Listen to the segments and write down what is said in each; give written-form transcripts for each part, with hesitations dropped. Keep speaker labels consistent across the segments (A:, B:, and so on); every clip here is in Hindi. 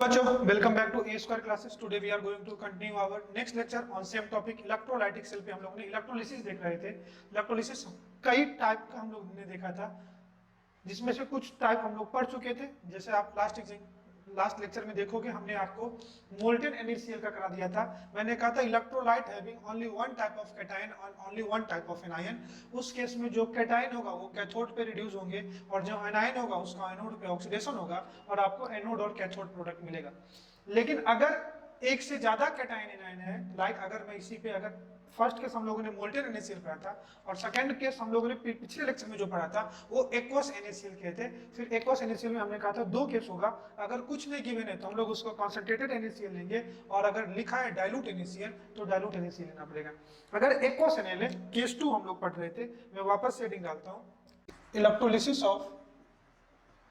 A: बच्चों welcome back to A square classes. Today we are going to continue our next lecture on same topic electrolytic cell पे हम लोग ने इलेक्ट्रोलिसिस देख रहे थे। इलेक्ट्रोलिसिस कई टाइप का हम लोग ने देखा था, जिसमें से कुछ टाइप हम लोग पढ़ चुके थे। जैसे आप लास्ट लेक्चर में देखोगे हमने आपको मोल्टेन NaCl का करा दिया था। मैंने कहा था electrolyte having only one type of cation और only one type of anion. उस केस में जो कैटायन होगा वो कैथोड पे रिड्यूस होंगे और जो एनायन होगा उसका एनोड पे ऑक्सीडेशन होगा और आपको एनोड और कैथोड प्रोडक्ट मिलेगा। लेकिन अगर एक से ज्यादा कैटायन एनायन है, लाइक अगर मैं इसी पे अगर फर्स्ट केस हम लोगों ने मोल्टेन NaCl पढ़ा था और सेकंड केस हम लोगों ने पिछले लेक्चर में जो पढ़ा था वो एक्वस NaCl कहते। फिर एक्वस NaCl में हमने कहा था दो केस होगा। अगर कुछ नहीं गिवन है तो हम लोग उसको कॉन्सेंट्रेटेड NaCl लेंगे और अगर लिखा है डाइल्यूट NaCl तो डाइल्यूट NaCl लेना पड़ेगा। अगर एक्वस Na ले, केस 2 हम लोग पढ़ रहे थे, मैं वापस हेडिंग डालता हूँ इलेक्ट्रोलिसिस ऑफ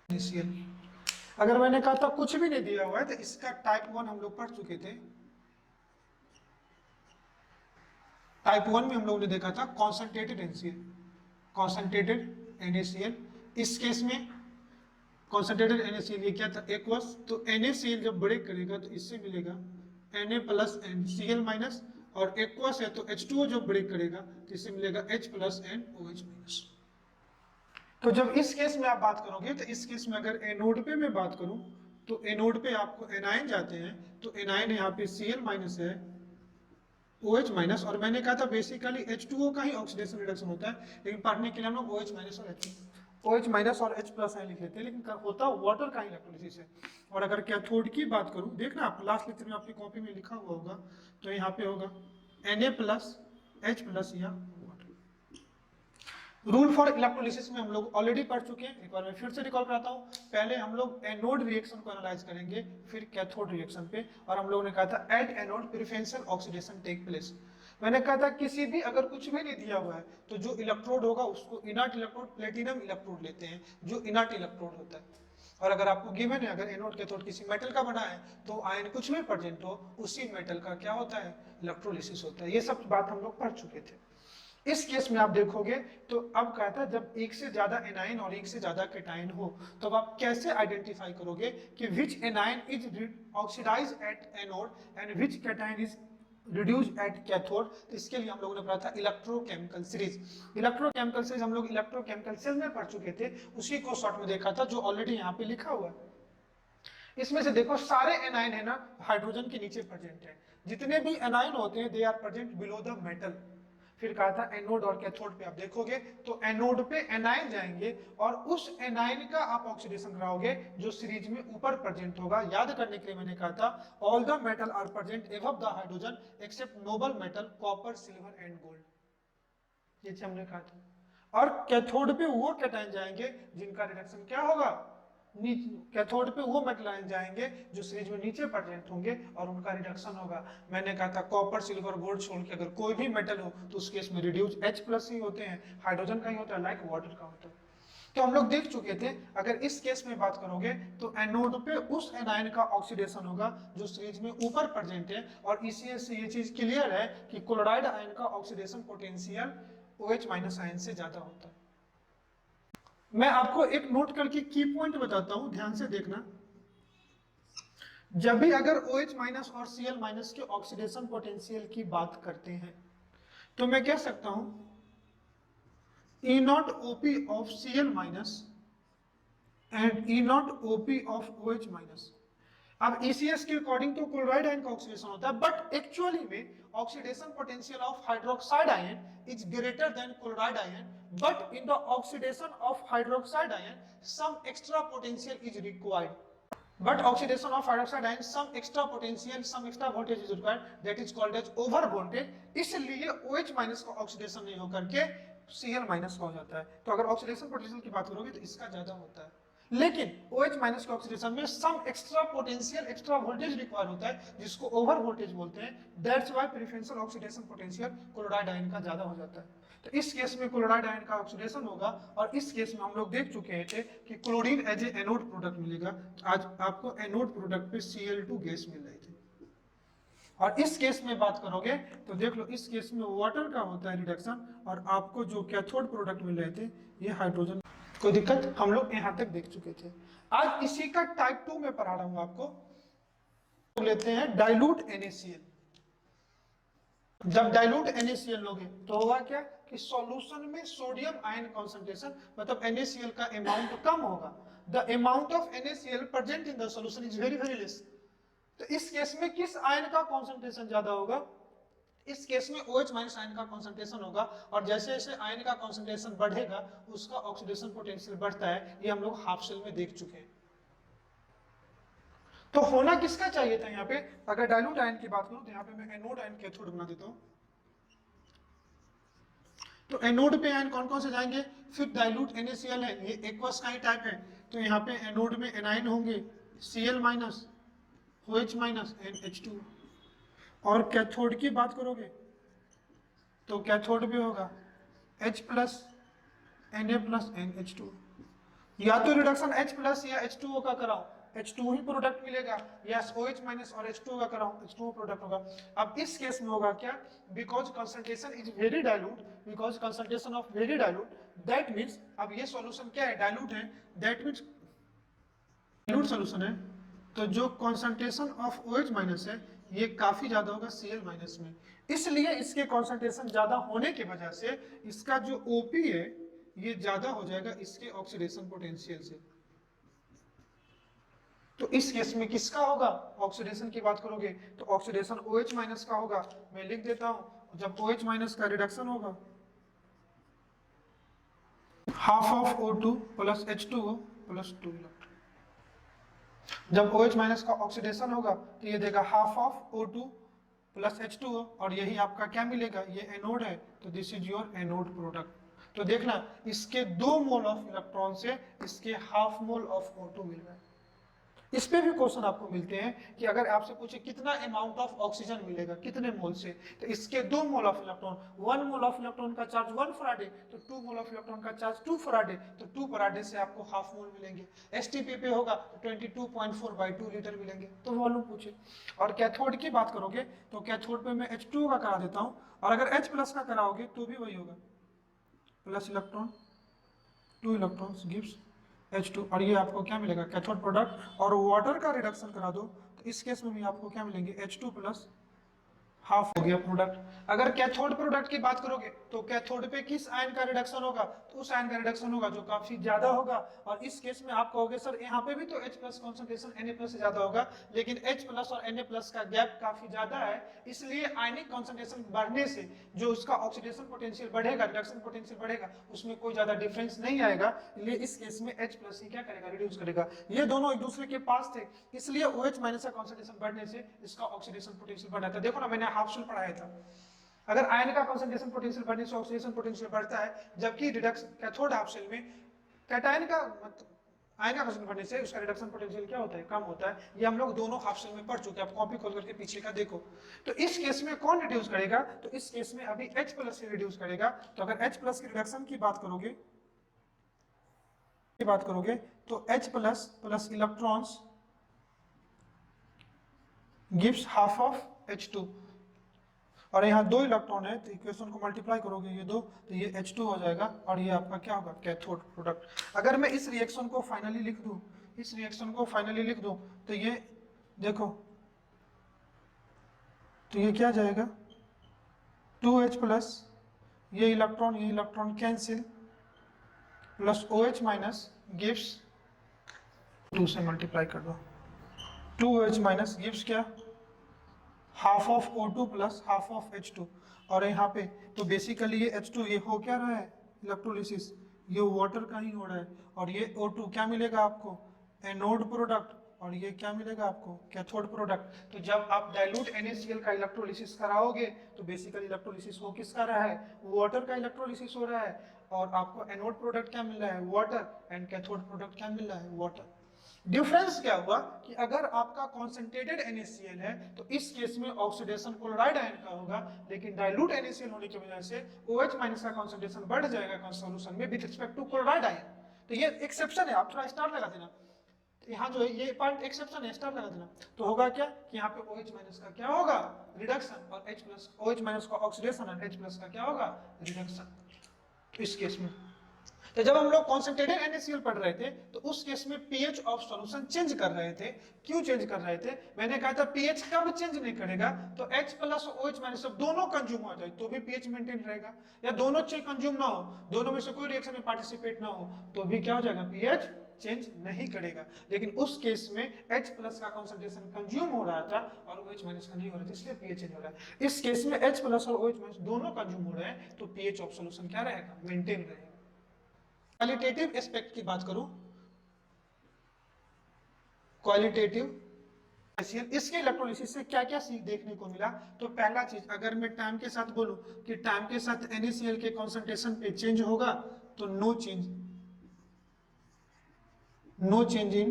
A: NaCl। अगर मैंने कहा था कुछ भी नहीं दिया हुआ है तो इसका टाइप 1 हम लोग पढ़ चुके थे। टाइप 1 में हम लोगों ने देखा था कॉन्सेंट्रेटेड NaCl। इस केस में कॉन्सेंट्रेटेड NaCl ये क्या था, एक्वस। तो NaCl जब ब्रेक करेगा तो इससे मिलेगा Na प्लस Cl माइनस, और एक्वस है तो H2O जब ब्रेक करेगा तो इससे मिलेगा H प्लस NOH माइनस। तो जब इस केस में आप बात करोगे तो इस केस में अगर एनोड पे मैं बात करूं तो एनोड पे आपको एनायन जाते हैं, तो एनायन यहाँ पे Cl माइनस है, OH माइनस, और मैंने कहा था बेसिकली H2O का ही ऑक्सीडेशन रिडक्शन होता है, लेकिन पढ़ने के लिए हम लोग OH माइनस और H प्लस लिख लेते हैं, लेकिन होता वाटर का ही इलेक्ट्रोलिसिस है। और अगर कैथोड की बात करूं, देखना आप लास्ट लेक्चर में आपकी कॉपी में लिखा हुआ होगा, तो यहाँ पे होगा Na प्लस H प्लस या रूल फॉर इलेक्ट्रोलिसिस में हम लोग ऑलरेडी पढ़ चुके हैं। एक बार मैं फिर से रिकॉल कराता हूँ। पहले हम लोग एनोड रिएक्शन को एनालाइज करेंगे, फिर कैथोड रिएक्शन पे, और हम लोगों ने कहा था at anode preferential oxidation take place. मैंने कहा था किसी भी अगर कुछ भी नहीं दिया हुआ है तो जो इलेक्ट्रोड होगा उसको इनर्ट इलेक्ट्रोड, प्लेटिनम इलेक्ट्रोड लेते हैं जो इनर्ट इलेक्ट्रोड होता है। और अगर आपको गिवन है अगर एनोड कैथोड किसी मेटल का बना है तो आयन कुछ भी प्रेजेंट हो उसी मेटल का क्या होता है, इलेक्ट्रोलिसिस होता है। ये सब बात हम लोग पढ़ चुके थे। इस केस में आप देखोगे तो अब क्या था, जब एक से ज्यादा एनायन और एक से ज्यादा कैटायन हो तो आप कैसे आइडेंटिफाई करोगे कि which anion is oxidise at anode and which cation is reduce at cathode. तो इसके लिए हम लोगों ने पढ़ा था इलेक्ट्रोकेमिकल सीरीज। इलेक्ट्रोकेमिकल सीरीज हम लोग इलेक्ट्रोकेमिकल सेल में पढ़ चुके थे, उसी को शॉर्ट में देखा था जो ऑलरेडी यहाँ पे लिखा हुआ है। इसमें से देखो सारे एनायन है ना हाइड्रोजन के नीचे प्रेजेंट है, जितने भी एनायन होते हैं they are present below the metal. फिर कहा था एनोड और कैथोड पे आप देखोगे तो एनोड पे एनायन जाएंगे और उस एनायन का आप ऑक्सीडेशन कराओगे जो सीरीज में ऊपर प्रेजेंट होगा। याद करने के लिए मैंने कहा था all the metal are present above the hydrogen except noble metal copper silver and gold, ये हमने कहा था। और कैथोड पे वो कैटायन जाएंगे जिनका रिडक्शन क्या होगा, कैथोड पे वो मेटल आयन जाएंगे जो सीरीज में नीचे प्रेजेंट होंगे और उनका रिडक्शन होगा। मैंने कहा था कॉपर सिल्वर गोल्ड छोड़ के अगर कोई भी मेटल हो तो उस केस में रिड्यूस H प्लस ही होते हैं, हाइड्रोजन का ही होता है, लाइक वाटर का होता है। तो हम लोग देख चुके थे अगर इस केस में बात करोगे तो एनोड पे उस एनायन का ऑक्सीडेशन होगा जो सीरीज में ऊपर प्रेजेंट है, और इसी से ये चीज क्लियर है कि क्लोराइड आयन का oxidation potential OH minus ion से ज्यादा होता है। मैं आपको एक नोट करके की पॉइंट बताता हूं, ध्यान से देखना। जब भी अगर OH माइनस और Cl माइनस के ऑक्सीडेशन पोटेंशियल की बात करते हैं तो मैं कह सकता हूं E not OP of Cl minus and E not OP of OH minus. अब ECS के अकॉर्डिंग तो क्लोराइड आयन का ऑक्सीडेशन होता है, बट एक्चुअली में oxidation potential of hydroxide ion is greater than chloride ion, but in the oxidation of hydroxide ion some extra potential is required. But oxidation of hydroxide ion some extra potential, some extra voltage is required, that is called as over voltage। इसलिए OH माइनस का ऑक्सीडेशन नहीं होकर के Cl माइनस का हो जाता है। तो अगर ऑक्सीडेशन पोटेंशियल की बात करोगे तो इसका ज्यादा होता है, लेकिन OH माइनस के ऑक्सीडेशन में some extra potential, extra voltage require होता है जिसको ओवर वोल्टेज बोलते हैं। That's why preferential oxidation potential chloride ion का ज्यादा हो जाता है। तो इस केस में क्लोराइड आयन का ऑक्सीडेशन होगा, और इस केस में हम लोग देख चुके थे कि chlorine as a anode product मिलेगा। आज आपको एनोड प्रोडक्ट पे Cl2 गैस मिल रही थी। और इस केस में बात करोगे तो देख लो इस केस में वाटर का होता है रिडक्शन, और आपको जो कैथोड प्रोडक्ट मिल रहे थे ये हाइड्रोजन। कोई दिक्कत, हम लोग यहां तक देख चुके थे। आज इसी का टाइप 2 में पढ़ा रहा हूं आपको। लेते हैं डाइल्यूट NaCl। जब डाइल्यूट NaCl लोगे तो होगा क्या कि सॉल्यूशन में सोडियम आयन कॉन्सेंट्रेशन मतलब NaCl का अमाउंट कम होगा। The amount of NaCl present in the solution is very very less. तो इस केस में किस आयन का कॉन्सेंट्रेशन ज्यादा होगा? इस केस में OH माइनस आयन का कॉन्सेंट्रेशन होगा, और जैसे जैसे आयन का कॉन्सेंट्रेशन बढ़ेगा उसका ऑक्सीडेशन पोटेंशियल बढ़ता है। ये हम लोग हाफ शेल में देख चुके हैं। तो होना किसका चाहिए था यहाँ पे? अगर डाइल्यूट आयन की बात करूं तो यहाँ पे मैं एनोड आयन कैथोड बना देता हूं। तो एनोड पे आयन कौन कौन से जाएंगे? फिर डाइल्यूट NaCl है, ये एक्वस का ही टाइप है, तो यहाँ पे एनोड में एनाइन होंगे Cl minus, OH minus and H2। और कैथोड की बात करोगे तो कैथोड पे होगा H plus Na plus NH2। या तो रिडक्शन H प्लस या H2O का कराओ, H2 ही प्रोडक्ट मिलेगा, या OH माइनस और H2O का कराओ, H2O प्रोडक्ट होगा। अब इस केस में होगा क्या? Because concentration is very dilute, because concentration of very dilute, that means अब ये सॉल्यूशन क्या है? डाइल्यूट है, दैट मीन्स डाइल्यूट सॉल्यूशन है, तो जो कंसंट्रेशन ऑफ OH माइनस है ये काफी ज्यादा होगा Cl माइनस में। इसलिए इसके कंसंट्रेशन ज्यादा होने की वजह से इसका जो OP है ये ज्यादा हो जाएगा इसके ऑक्सीडेशन पोटेंशियल से। तो इस केस में किसका होगा? ऑक्सीडेशन की बात करोगे तो ऑक्सीडेशन OH माइनस का होगा। मैं लिख देता हूं, जब OH माइनस का रिडक्शन होगा half of O2 plus H2O plus 2 electron. जब OH माइनस का ऑक्सीडेशन होगा तो ये देगा half of O2 plus H2O, और यही आपका क्या मिलेगा? ये एनोड है, तो this is your anode product. तो देखना इसके 2 मोल ऑफ इलेक्ट्रॉन से इसके हाफ मोल ऑफ O2 मिल रहा है। इस पे भी क्वेश्चन आपको मिलते हैं कि अगर आपसे पूछे कितना अमाउंट ऑफ ऑक्सीजन मिलेगा कितने मोल से, तो इसके 2 mole of electron, 1 mole of electron का चार्ज 1 फराडे, तो 2 मोल ऑफ इलेक्ट्रॉन का चार्ज 2 फराडे, तो 2 फराडे से आपको हाफ मोल मिलेंगे। STP पे होगा तो 22.4/2 लीटर मिलेंगे। तो वॉल्यूम पूछे। और कैथोड की बात करोगे तो कैथोड पे मैं H2O का करा देता हूं, और अगर H प्लस का कराओगे तो भी वही होगा, plus electron 2 electrons gives H2, और ये आपको क्या मिलेगा? Cathode product. और वाटर का रिडक्शन करा दो तो इस केस में भी आपको क्या मिलेंगे? H2 प्लस हाफ हो गया प्रोडक्ट। अगर कैथोड प्रोडक्ट की बात करोगे तो कैथोड पे किस आयन का रिडक्शन होगा? तो उस आयन का रिडक्शन होगा जो काफी ज्यादा होगा। और इस केस में आप कहोगे सर यहाँ पे भी तो H plus concentration Na plus से ज्यादा होगा, लेकिन H प्लस और Na प्लस का गैप काफी ज्यादा है, इसलिए आयनिक कॉन्सेंट्रेशन बढ़ने से जो उसका ऑक्सीडेशन पोटेंशियल बढ़ेगा, रिडक्शन पोटेंशियल बढ़ेगा, उसमें कोई ज्यादा डिफरेंस नहीं आएगा। इसलिए इस केस में H प्लस ही क्या करेगा? रिड्यूस करेगा। ये दोनों एक दूसरे के पास थे, इसलिए OH माइनस का कॉन्सेंट्रेशन बढ़ने से इसका ऑक्सीडेशन पोटेंशियल बढ़ा था। देखो ना, मैंने हाफ शेल पढ़ाया था। अगर आयन का कंसंट्रेशन पोटेंशियल बढ़ने से ऑक्सीडेशन पोटेंशियल बढ़ता है, जबकि रिडक्शन कैथोड हाफ शेल में कैटायन का आयन का कंसंट्रेशन बढ़ने से उसका रिडक्शन पोटेंशियल क्या होता है? कम होता है। ये हम लोग दोनों हाफ शेल में पढ़ चुके हैं, आप कॉपी खोल करके पीछे का देखो। तो इस केस में कौन रिड्यूस करेगा? तो इस केस में अभी H प्लस से रिड्यूस करेगा। तो अगर H प्लस की रिडक्शन की बात करोगे तो H plus plus electrons gives half of H2, और यहाँ 2 इलेक्ट्रॉन है तो इक्वेशन को मल्टीप्लाई करोगे ये 2, तो ये H2 हो जाएगा, और ये आपका क्या होगा? Cathode product. अगर मैं इस रिएक्शन को फाइनली लिख दूं, तो ये देखो, तो ये क्या जाएगा? 2H प्लस ये electron cancel, plus OH minus gives 2 से मल्टीप्लाई कर दो, 2OH माइनस गिव्स क्या? Half of O2 plus half of H2। और यहाँ पे तो बेसिकली ये H2 ये हो क्या रहा है? इलेक्ट्रोलिसिस, ये वाटर का ही हो रहा है। और ये O2 क्या मिलेगा आपको? एनोड प्रोडक्ट, और ये क्या मिलेगा आपको? Cathode product. तो जब आप डाइल्यूट NaCl का इलेक्ट्रोलिसिस कराओगे तो बेसिकली इलेक्ट्रोलिसिस हो किसका रहा है? वाटर का इलेक्ट्रोलिसिस हो रहा है, और आपको एनोड प्रोडक्ट क्या मिल रहा है? वाटर, एंड कैथोड प्रोडक्ट क्या मिल रहा है? वाटर। डिफरेंस क्या हुआ कि अगर आपका कॉन्सेंट्रेटेड NaCl है तो इस केस में ऑक्सीडेशन क्लोराइड आयन का होगा, लेकिन डाइल्यूट NaCl होने की वजह से OH माइनस का कॉन्सेंट्रेशन बढ़ जाएगा सॉल्यूशन में with respect to chloride ion. तो ये एक्सेप्शन है, आप थोड़ा स्टार लगा देना, यहाँ जो है ये पॉइंट एक्सेप्शन है, स्टार लगा देना। तो होगा क्या कि यहाँ पे OH माइनस का क्या होगा? रिडक्शन, और H प्लस OH माइनस का ऑक्सीडेशन, और H प्लस का क्या होगा? रिडक्शन। तो इस केस में तो जब हम लोग कॉन्सेंट्रेटेड NaCl पढ़ रहे थे तो उस केस में pH ऑफ सॉल्यूशन चेंज कर रहे थे। क्यों चेंज कर रहे थे? मैंने कहा था pH कब चेंज नहीं करेगा, तो H प्लस और OH माइनस दोनों कंज्यूम हो जाए तो भी pH मेंटेन रहेगा, या दोनों चीज कंज्यूम ना हो, दोनों में से कोई रिएक्शन में पार्टिसिपेट ना हो, तो भी क्या हो जाएगा, pH चेंज नहीं करेगा। लेकिन उस केस में H प्लस का कॉन्सेंट्रेशन कंज्यूम हो रहा था और OH माइनस का नहीं हो रहा था, इसलिए pH चेंज हो रहा है। इस केस में H प्लस और OH माइनस दोनों कंज्यूम हो रहे हैं तो pH ऑफ सॉल्यूशन क्या रहेगा, मेंटेन रहेगा। क्वालिटेटिव एस्पेक्ट की बात करूं, क्वालिटेटिव इसके इलेक्ट्रोलिसिस से क्या क्या सीख देखने को मिला। तो पहला चीज, अगर मैं टाइम के साथ बोलूं कि टाइम के साथ NaCl के कॉन्सेंट्रेशन पे चेंज होगा तो नो चेंज इन।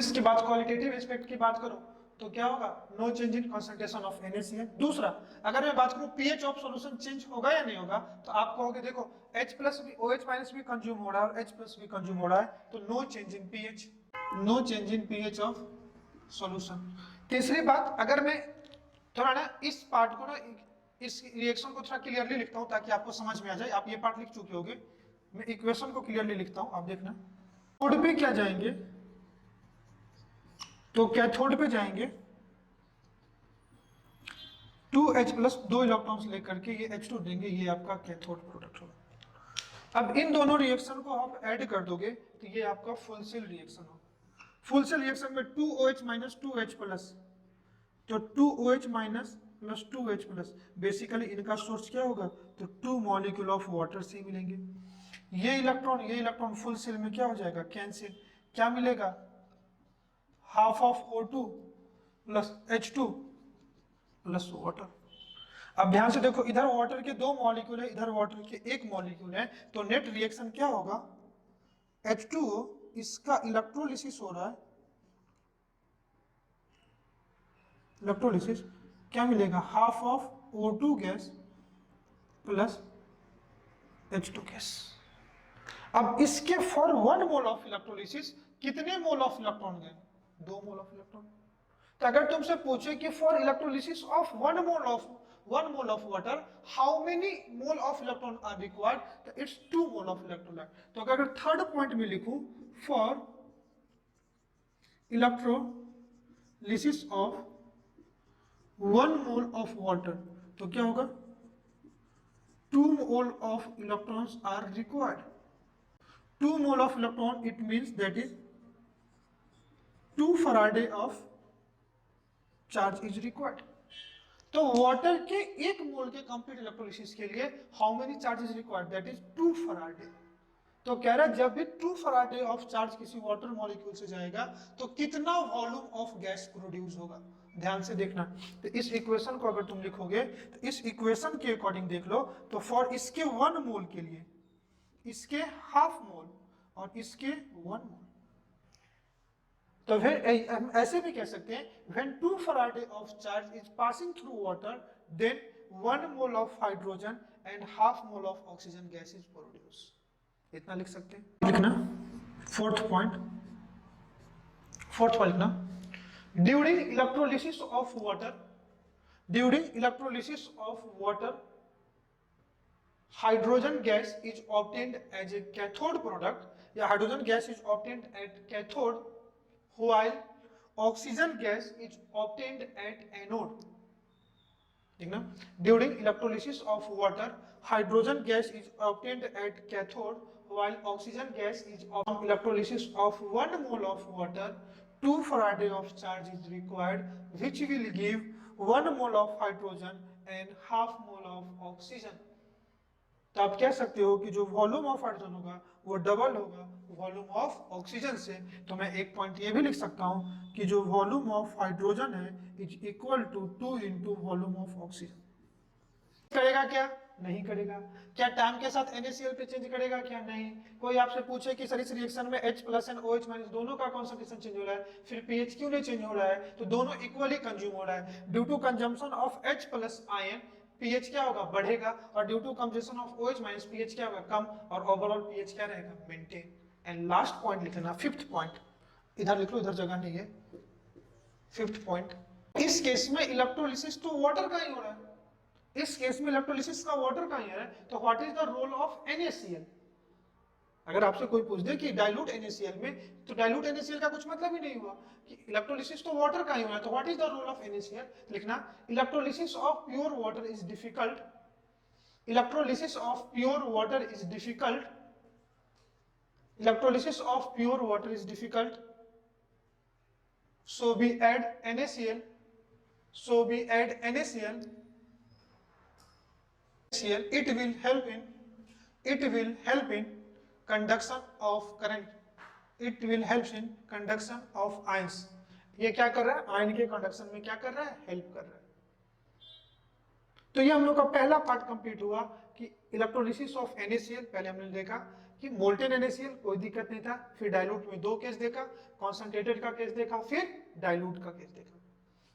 A: इसके बाद क्वालिटेटिव एस्पेक्ट की बात करूं तो क्या होगा, no change in concentration of NaCl। दूसरा, अगर मैं बात करूं pH ऑफ सॉल्यूशन चेंज होगा या नहीं होगा, तो आप कहोगे देखो H प्लस भी OH माइनस भी कंज्यूम हो रहा है और H प्लस भी कंज्यूम हो रहा है, तो no change in pH of solution. तीसरी बात, अगर मैं थोड़ा ना इस पार्ट को ना, इस रिएक्शन को थोड़ा क्लियरली लिखता हूं ताकि आपको समझ में आ जाए। आप ये पार्ट लिख चुके होगे, मैं इक्वेशन को क्लियरली लिखता हूं, आप देखना। कैथोड पे क्या जाएंगे, तो कैथोड पे जाएंगे 2H प्लस 2 इलेक्ट्रॉन्स लेकर के ये H2 देंगे, ये आपका कैथोड प्रोडक्ट होगा। अब इन दोनों रिएक्शन को आप ऐड कर दोगे तो ये आपका फुल सेल रिएक्शन होगा। फुल सेल रिएक्शन में 2OH माइनस 2H प्लस, तो 2OH minus plus 2H plus, basically इनका सोर्स क्या होगा, तो 2 मॉलिक्यूल ऑफ वाटर से मिलेंगे। ये इलेक्ट्रॉन फुल सेल में क्या हो जाएगा, कैंसिल। क्या मिलेगा, half of O2 plus H2 plus water. अब ध्यान से देखो, इधर वाटर के 2 मॉलिक्यूल है, इधर वाटर के 1 मॉलिक्यूल है, तो नेट रिएक्शन क्या होगा, H2O, इसका इलेक्ट्रोलिसिस हो रहा है, इलेक्ट्रोलिसिस क्या मिलेगा, half of O2 gas plus H2 gas. अब इसके फॉर 1 मोल ऑफ इलेक्ट्रोलिसिस कितने मोल ऑफ इलेक्ट्रॉन गए, 2 मोल ऑफ इलेक्ट्रॉन। तो अगर तुमसे पूछे कि for electrolysis of 1 mole of water how many mole of electron are required, तो इट्स 2 मोल ऑफ इलेक्ट्रोलाइट। तो अगर थर्ड पॉइंट में लिखूं, for electrolysis of 1 mole of water, तो क्या होगा, 2 mole of electrons are required. 2 mole of electron, it means that is 2 faraday of charge is required. तो वाटर के 1 मोल के कंप्लीट इलेक्ट्रोलिसिस के लिए how many charge is required, that is 2 Faraday. तो कह रहा है जब भी 2 फराडे ऑफ चार्ज किसी वाटर मॉलिक्यूल से जाएगा तो कितना वॉल्यूम ऑफ गैस प्रोड्यूस होगा। ध्यान से देखना, तो इस इक्वेशन को अगर तुम लिखोगे तो इस इक्वेशन के अकॉर्डिंग देख लो, तो फॉर इसके 1 मोल के लिए, इसके हाफ मोल और इसके 1 मोल, तो फिर हम ऐसे भी कह सकते हैं, when 2 Faraday of charge is passing through water, then 1 mole of hydrogen and half mole of oxygen gas is produced. इतना लिख सकते हैं। लिखना फोर्थ पॉइंट लिखना, during electrolysis of water hydrogen gas is obtained as a cathode product, या hydrogen gas is obtained at cathode while oxygen gas is obtained at anode. देखना, during electrolysis of water hydrogen gas is obtained at cathode while oxygen gas is obtained. Electrolysis of 1 mole of water 2 Faraday of charge is required, which will give 1 mole of hydrogen and half mole of oxygen. तो आप कह सकते हो कि जो वॉल्यूम ऑफ हाइड्रोजन होगा वो डबल होगा वॉल्यूम ऑफ ऑक्सीजन से। तो मैं एक पॉइंट ये भी लिख सकता हूं कि जो वॉल्यूम ऑफ हाइड्रोजन है is equal to 2 into volume of oxygen. करेगा क्या, नहीं करेगा। क्या टाइम के साथ NaCl पे चेंज करेगा क्या, नहीं। कोई आपसे पूछे कि सर इस रिएक्शन में H plus and OH minus दोनों का कॉन्सेंट्रेशन चेंज हो रहा है, फिर pH क्यों नहीं चेंज हो रहा है, तो दोनों इक्वली कंज्यूम हो रहा है। Due to consumption of H plus ion pH क्या होगा, बढ़ेगा, और due to consumption of OH minus pH क्या होगा, कम, और ओवरऑल pH क्या रहेगा, मेंटेन। एंड लास्ट पॉइंट लिखना, फिफ्थ पॉइंट, इधर लिख लो, इधर जगह नहीं है। फिफ्थ पॉइंट, इस केस में इलेक्ट्रोलिसिस तो वाटर का ही हो रहा है, इस केस में इलेक्ट्रोलिसिस का वाटर का ही है, तो what is the role of NaCl? अगर आपसे कोई पूछ दे कि डाइल्यूट NaCl में, तो डाइल्यूट NaCl का कुछ मतलब ही नहीं हुआ कि इलेक्ट्रोलिसिस तो वाटर का ही हुआ है, तो what is the role of NaCl? लिखना electrolysis of pure water is difficult, electrolysis of pure water is difficult, electrolysis of pure water is difficult, so we add NaCl, so we add NaCl, it will help in conduction of current, it will help in conduction of ions. ये क्या कर रहा है? आयन के कंडक्शन में क्या कर रहा है? हेल्प कर रहा है। तो ये हम लोग का पहला पार्ट कंप्लीट हुआ कि इलेक्ट्रोलिसिस ऑफ NaCl। पहले हमने देखा कि मोल्टेन NaCl कोई दिक्कत नहीं था, फिर डाइल्यूट में दो केस देखा, कॉन्सेंट्रेटेड का केस देखा, फिर डाइल्यूट का केस देखा।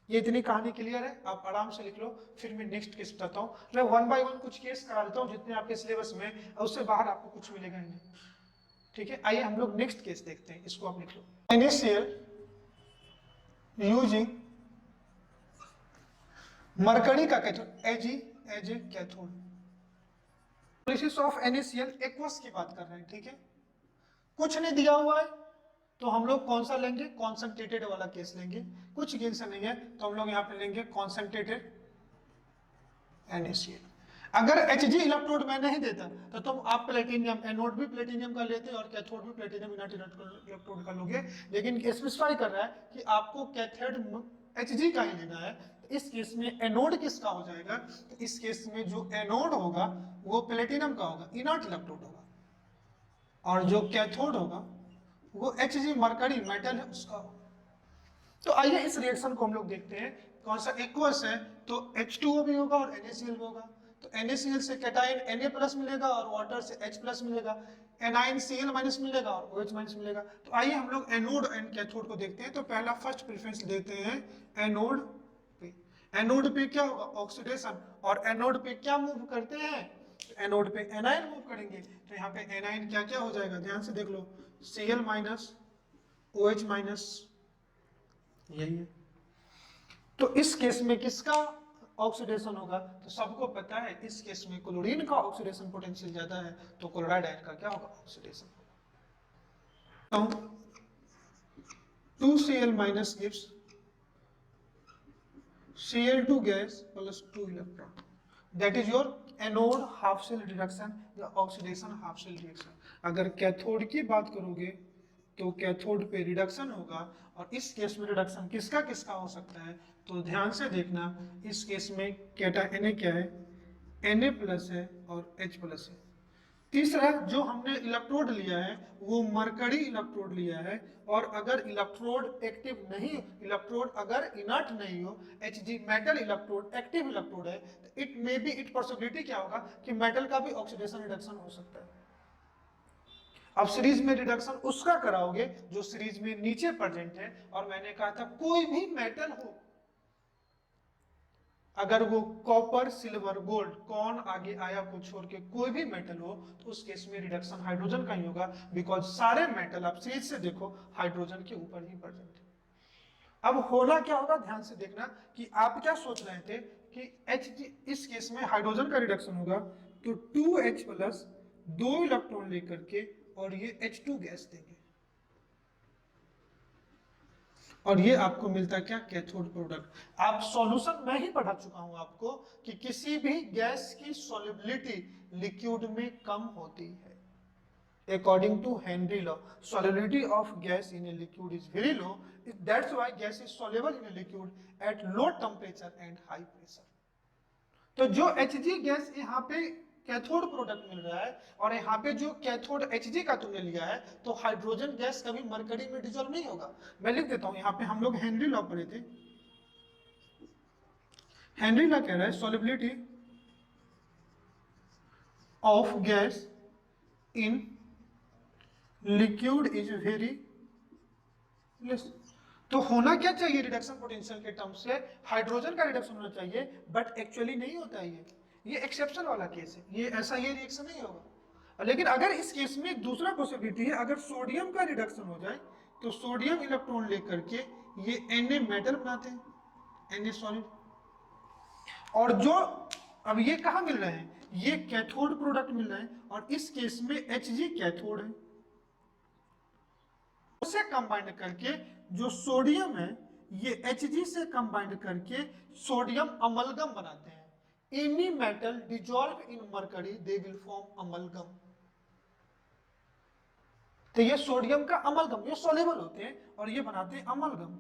A: ये इतनी कहानी क्लियर है, आप आराम से लिख लो। फिर मैं नेक्स्ट केस बताता हूँ। मैं 1 बाय 1 कुछ केस करा देता हूँ जितने आपके सिलेबस में, और उससे बाहर आपको कुछ मिलेगा ही नहीं। ठीक है, आइए हम लोग नेक्स्ट केस देखते हैं, इसको आप लिख लो। NaCl यूजिंग मरकरी का cathode as a cathode. Analysis of NaCl aqueous की बात कर रहे हैं। ठीक है, कुछ नहीं दिया हुआ है तो हम लोग कौन सा लेंगे? कॉन्सेंट्रेटेड वाला केस लेंगे। कुछ गिनस नहीं है तो हम लोग यहाँ पे लेंगे कॉन्सेंट्रेटेड NaCl। अगर Hg इलेक्ट्रोड में नहीं देता तो तुम आप प्लेटिनियम एनोड भी प्लेटिनियम का लेते और कैथोड भी प्लेटिनियम इलेक्ट्रोड का लोगे, लेकिन स्पेसिफाई कर रहा है कि आपको कैथोड Hg का ही लेना है। तो इस केस में एनोड किसका हो जाएगा? तो इस केस में जो एनोड होगा वो प्लेटिनम का होगा, इनर्ट इलेक्ट्रोड होगा, और जो कैथोड होगा वो Hg मरकरी मेटल है उसका होगा। तो आइए इस रिएक्शन को हम लोग देखते हैं। कौन सा एक्वस है तो H2O भी होगा और NaCl भी होगा। तो NaCl से कैटायन Na प्लस मिलेगा और वाटर से H प्लस मिलेगा, एनाइन Cl माइनस मिलेगा और OH माइनस मिलेगा। तो आइए हम लोग एनोड एंड कैथोड को देखते हैं। तो पहला फर्स्ट प्रेफरेंस देते हैं एनोड पे। एनोड पे क्या होगा? ऑक्सीडेशन। और एनोड पे क्या मूव करते हैं? एनोड पे एनाइन मूव करेंगे। तो यहाँ पे एनाइन क्या क्या हो जाएगा? ध्यान से देख लो, Cl माइनस OH माइनस, यही है। तो इस केस में किसका ऑक्सीडेशन होगा? तो सबको पता है इस केस में क्लोरीन का ऑक्सीडेशन पोटेंशियल ज्यादा है, तो क्लोराइड आयन का क्या होगा? Oxidation. 2Cl minus gives Cl2 gas plus 2 electron, that is your anode half cell reduction या ऑक्सीडेशन हाफ शेल रिएक्शन। अगर कैथोड की बात करोगे तो कैथोड पे रिडक्शन होगा, और इस केस में रिडक्शन किसका किसका हो सकता है? तो ध्यान से देखना, इस केस में Na क्या है? Na प्लस है और H प्लस है। तीसरा जो हमने इलेक्ट्रोड लिया है वो मरकरी इलेक्ट्रोड लिया है, और अगर इलेक्ट्रोड एक्टिव नहीं, इलेक्ट्रोड अगर इनर्ट नहीं हो, Hg metal electrode active electrode है, तो it may be it possibility क्या होगा कि मेटल का भी ऑक्सीडेशन रिडक्शन हो सकता है। अब सीरीज में रिडक्शन उसका कराओगे जो सीरीज में नीचे प्रेजेंट है, और मैंने कहा था कोई भी मेटल हो, अगर वो कॉपर सिल्वर गोल्ड कौन आगे आया को छोड़ के कोई भी मेटल हो, तो उस केस में रिडक्शन हाइड्रोजन का ही होगा, बिकॉज सारे मेटल आप सीरीज से देखो हाइड्रोजन के ऊपर ही प्रेजेंट है। अब होना क्या होगा? ध्यान से देखना कि आप क्या सोच रहे थे कि Hg इस केस में हाइड्रोजन का रिडक्शन होगा, तो 2H प्लस 2 इलेक्ट्रॉन लेकर के और ये H2 गैस देंगे, और ये आपको मिलता क्या? Cathode product. आप सॉल्यूशन मैं ही पढ़ा चुका हूं आपको कि किसी भी गैस की सॉल्युबिलिटी लिक्विड में कम होती है। According to Henry law, solubility of gas in a liquid is very low. That's why gas is soluble in a liquid at low temperature and high pressure. तो जो Hg गैस यहाँ पे कैथोड प्रोडक्ट मिल रहा है, और यहाँ पे जो कैथोड Hg का तुमने लिया है, तो हाइड्रोजन गैस कभी मरकरी में डिसॉल्व नहीं होगा। मैं लिख देता हूं, यहाँ पे हम लोग हेनरी लॉ पढ़े थे। हेनरी लॉ कह रहा है solubility of gas in liquid is very less। तो होना क्या चाहिए रिडक्शन पोटेंशियल के टर्म से? हाइड्रोजन का रिडक्शन होना चाहिए, बट एक्चुअली नहीं होता है। ये एक्सेप्शन वाला केस है, ये ऐसा ये रिएक्शन नहीं होगा। लेकिन अगर इस केस में दूसरा पॉसिबिलिटी है, अगर सोडियम का रिडक्शन हो जाए तो सोडियम इलेक्ट्रॉन लेकर के ये Na मेटल बनाते हैं, Na सॉलिड, और जो अब ये कहाँ मिल रहे हैं, ये कैथोड प्रोडक्ट मिल रहे हैं और इस केस में Hg कैथोड है। उसे कंबाइंड करके जो सोडियम है ये Hg से कंबाइंड करके सोडियम अमलगम बनाते हैं। Any metal dissolve in mercury they will form amalgam. तो ये सोडियम का अमलगम, ये सॉल्युबल होते हैं और ये बनाते हैं अमलगम।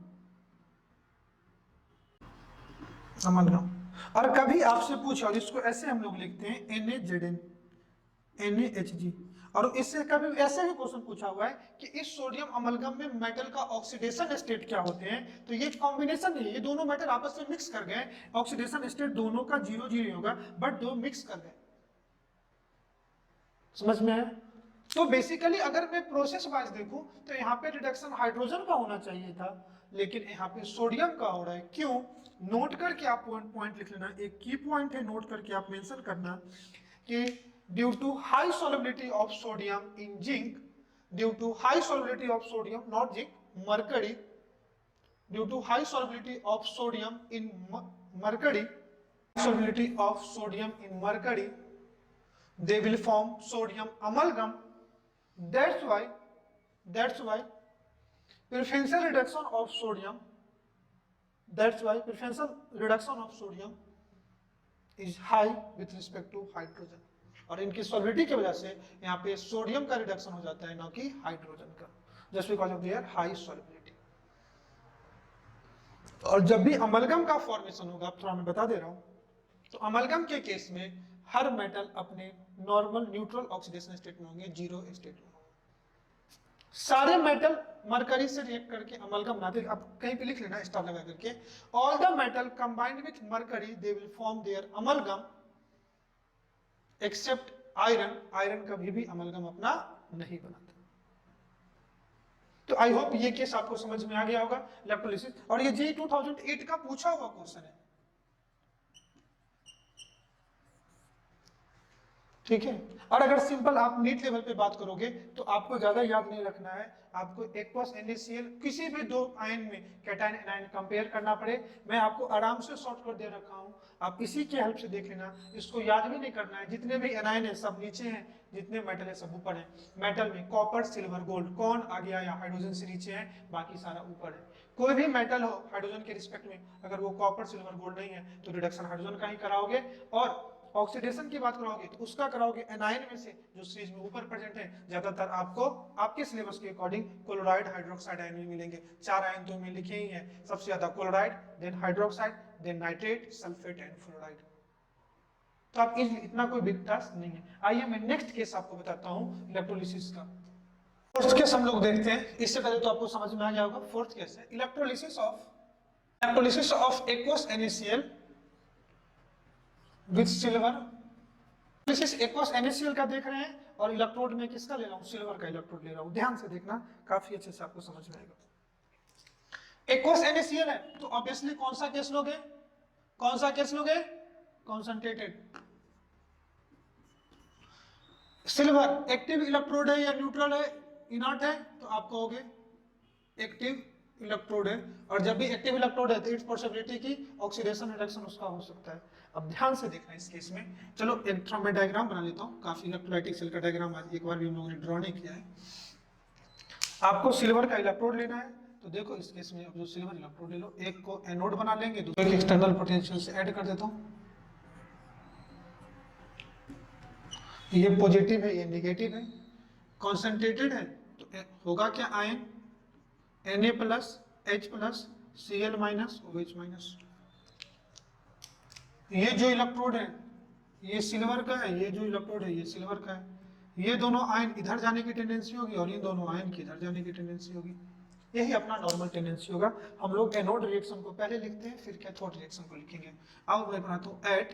A: अमलगम। और कभी आपसे पूछा, और इसको ऐसे हम लोग लिखते हैं NaZn NaHg, और इससे कभी ऐसे भी क्वेश्चन पूछा हुआ है कि इस सोडियम अमलगम में मेटल का ऑक्सीडेशन स्टेट क्या होते हैं, तो ये कॉम्बिनेशन नहीं है, ये दोनों मेटल आपस में मिक्स कर गए, ऑक्सीडेशन स्टेट दोनों का 0-0 होगा, बट दो मिक्स कर गए। समझ में आया? तो बेसिकली अगर मैं प्रोसेस वाइज देखूं तो यहाँ पे रिडक्शन हाइड्रोजन का होना चाहिए था, लेकिन यहाँ पे सोडियम का हो रहा है। क्यों? नोट करके आप पॉइंट लिख लेना, एक की पॉइंट है, नोट करके आप मेंशन करना कि due to high solubility of sodium in zinc, due to high solubility of sodium, not zinc, mercury, due to high solubility of sodium in mercury, solubility of sodium in mercury, they will form sodium amalgam. That's why preferential reduction of sodium, that's why preferential reduction of sodium is high with respect to hydrogen, और इनकी सॉल्युबिलिटी की वजह से यहाँ पे सोडियम का रिडक्शन हो जाता है, ना कि हाइड्रोजन का, just because of their high solubility. और जब भी अमलगम का फॉर्मेशन होगा, थोड़ा मैं बता दे रहा हूं, तो अमलगम के केस में हर मेटल अपने नॉर्मल न्यूट्रल ऑक्सीडेशन स्टेट में होंगे, 0 स्टेट में होंगे। सारे मेटल मरकरी से रिएक्ट करके अमलगम बनाते हैं। अब कहीं पे लिख लेना स्टार लगा करके, all the metal combined with mercury they will form their amalgam except iron. Iron कभी भी अमलगम अपना नहीं बनाता। तो आई होप ये केस आपको समझ में आ गया होगा, इलेक्ट्रोलिसिस। और ये जी 2008 का पूछा हुआ क्वेश्चन है, ठीक है। और अगर सिंपल आप नीट लेवल पे बात करोगे तो आपको ज्यादा याद नहीं रखना है, आपको एक्वस NaCl किसी भी दो आयन में कैटायन एनायन कंपेयर करना पड़े, मैं आपको आराम से शॉर्टकट दे रखा हूं, आप इसी के हेल्प से देख लेना। इसको याद भी नहीं करना है, जितने भी एनायन है सब नीचे हैं, जितने मेटल है सब ऊपर है। मेटल में कॉपर सिल्वर गोल्ड, कौन आ गया या हाइड्रोजन से नीचे है, बाकी सारा ऊपर है। कोई भी मेटल हो हाइड्रोजन के रिस्पेक्ट में, अगर वो कॉपर सिल्वर गोल्ड नहीं है तो रिडक्शन हाइड्रोजन का ही कराओगे, और ऑक्सीडेशन की बात कराओगे तो उसका कराओगे एनायन में से जो सीरीज में ऊपर प्रेजेंट है। ज्यादातर आपको आपके सिलेबस के अकॉर्डिंग क्लोराइड हाइड्रोक्साइड आयन मिलेंगे। 4 आयन तो में लिखे ही हैं, सबसे ज्यादा chloride, then hydroxide, then nitrate, sulphate and fluoride. तो आप इतना कोई बिग टास्क नहीं है। आइए मैं नेक्स्ट केस आपको बताता हूं इलेक्ट्रोलिसिस का। फोर्थ केस हम लोग देखते हैं, इससे पहले तो आपको समझ में आ गया होगा। फोर्थ केस है electrolysis of aqueous NaCl with silver. Aqueous NaCl का देख रहे हैं और इलेक्ट्रोड में किसका ले रहा हूं, सिल्वर का इलेक्ट्रोड ले रहा हूं। ध्यान से देखना, काफी अच्छे से आपको समझ में आएगा। एक्वस NaCl है तो ऑब्वियसली कौन सा केस लोगे, कौन सा केस लोगे, कॉन्सेंट्रेटेड। सिल्वर एक्टिव इलेक्ट्रोड है या न्यूट्रल है, इनर्ट है, तो आप कहोगे एक्टिव इलेक्ट्रोड है। और जब भी एक्टिव इलेक्ट्रोड है तो इट्स पॉसिबिलिटी की ऑक्सीडेशन रिडक्शन उसका हो सकता है। अब ध्यान से देखना इस केस में, चलो एक थोड़ा मैं डायग्राम बना लेता हूँ। काफी इलेक्ट्रोलाइटिक सेल का डायग्राम आज एक बार भी हम लोगों ने ड्रॉ नहीं किया है। आपको सिल्वर का इलेक्ट्रोड लेना है, तो देखो इस केस में अब जो सिल्वर इलेक्ट्रोड ले लो, एक को एनोड बना लेंगे, दूसरे को एक्सटर्नल पोटेंशियल से ऐड कर देता हूँ। ये पॉजिटिव है, ये नेगेटिव है, कॉन्सेंट्रेटेड है, तो होगा क्या, ion Na plus H plus Cl minus OH minus. ये जो इलेक्ट्रोड है ये सिल्वर का है, ये जो इलेक्ट्रोड है ये सिल्वर का है। ये दोनों आयन इधर जाने की टेंडेंसी होगी और ये दोनों आयन की इधर जाने की टेंडेंसी होगी। यही अपना नॉर्मल टेंडेंसी होगा। हम लोग एनोड रिएक्शन को पहले लिखते हैं, फिर कैथोड रिएक्शन को लिखेंगे। अब मैं बनाता हूं एट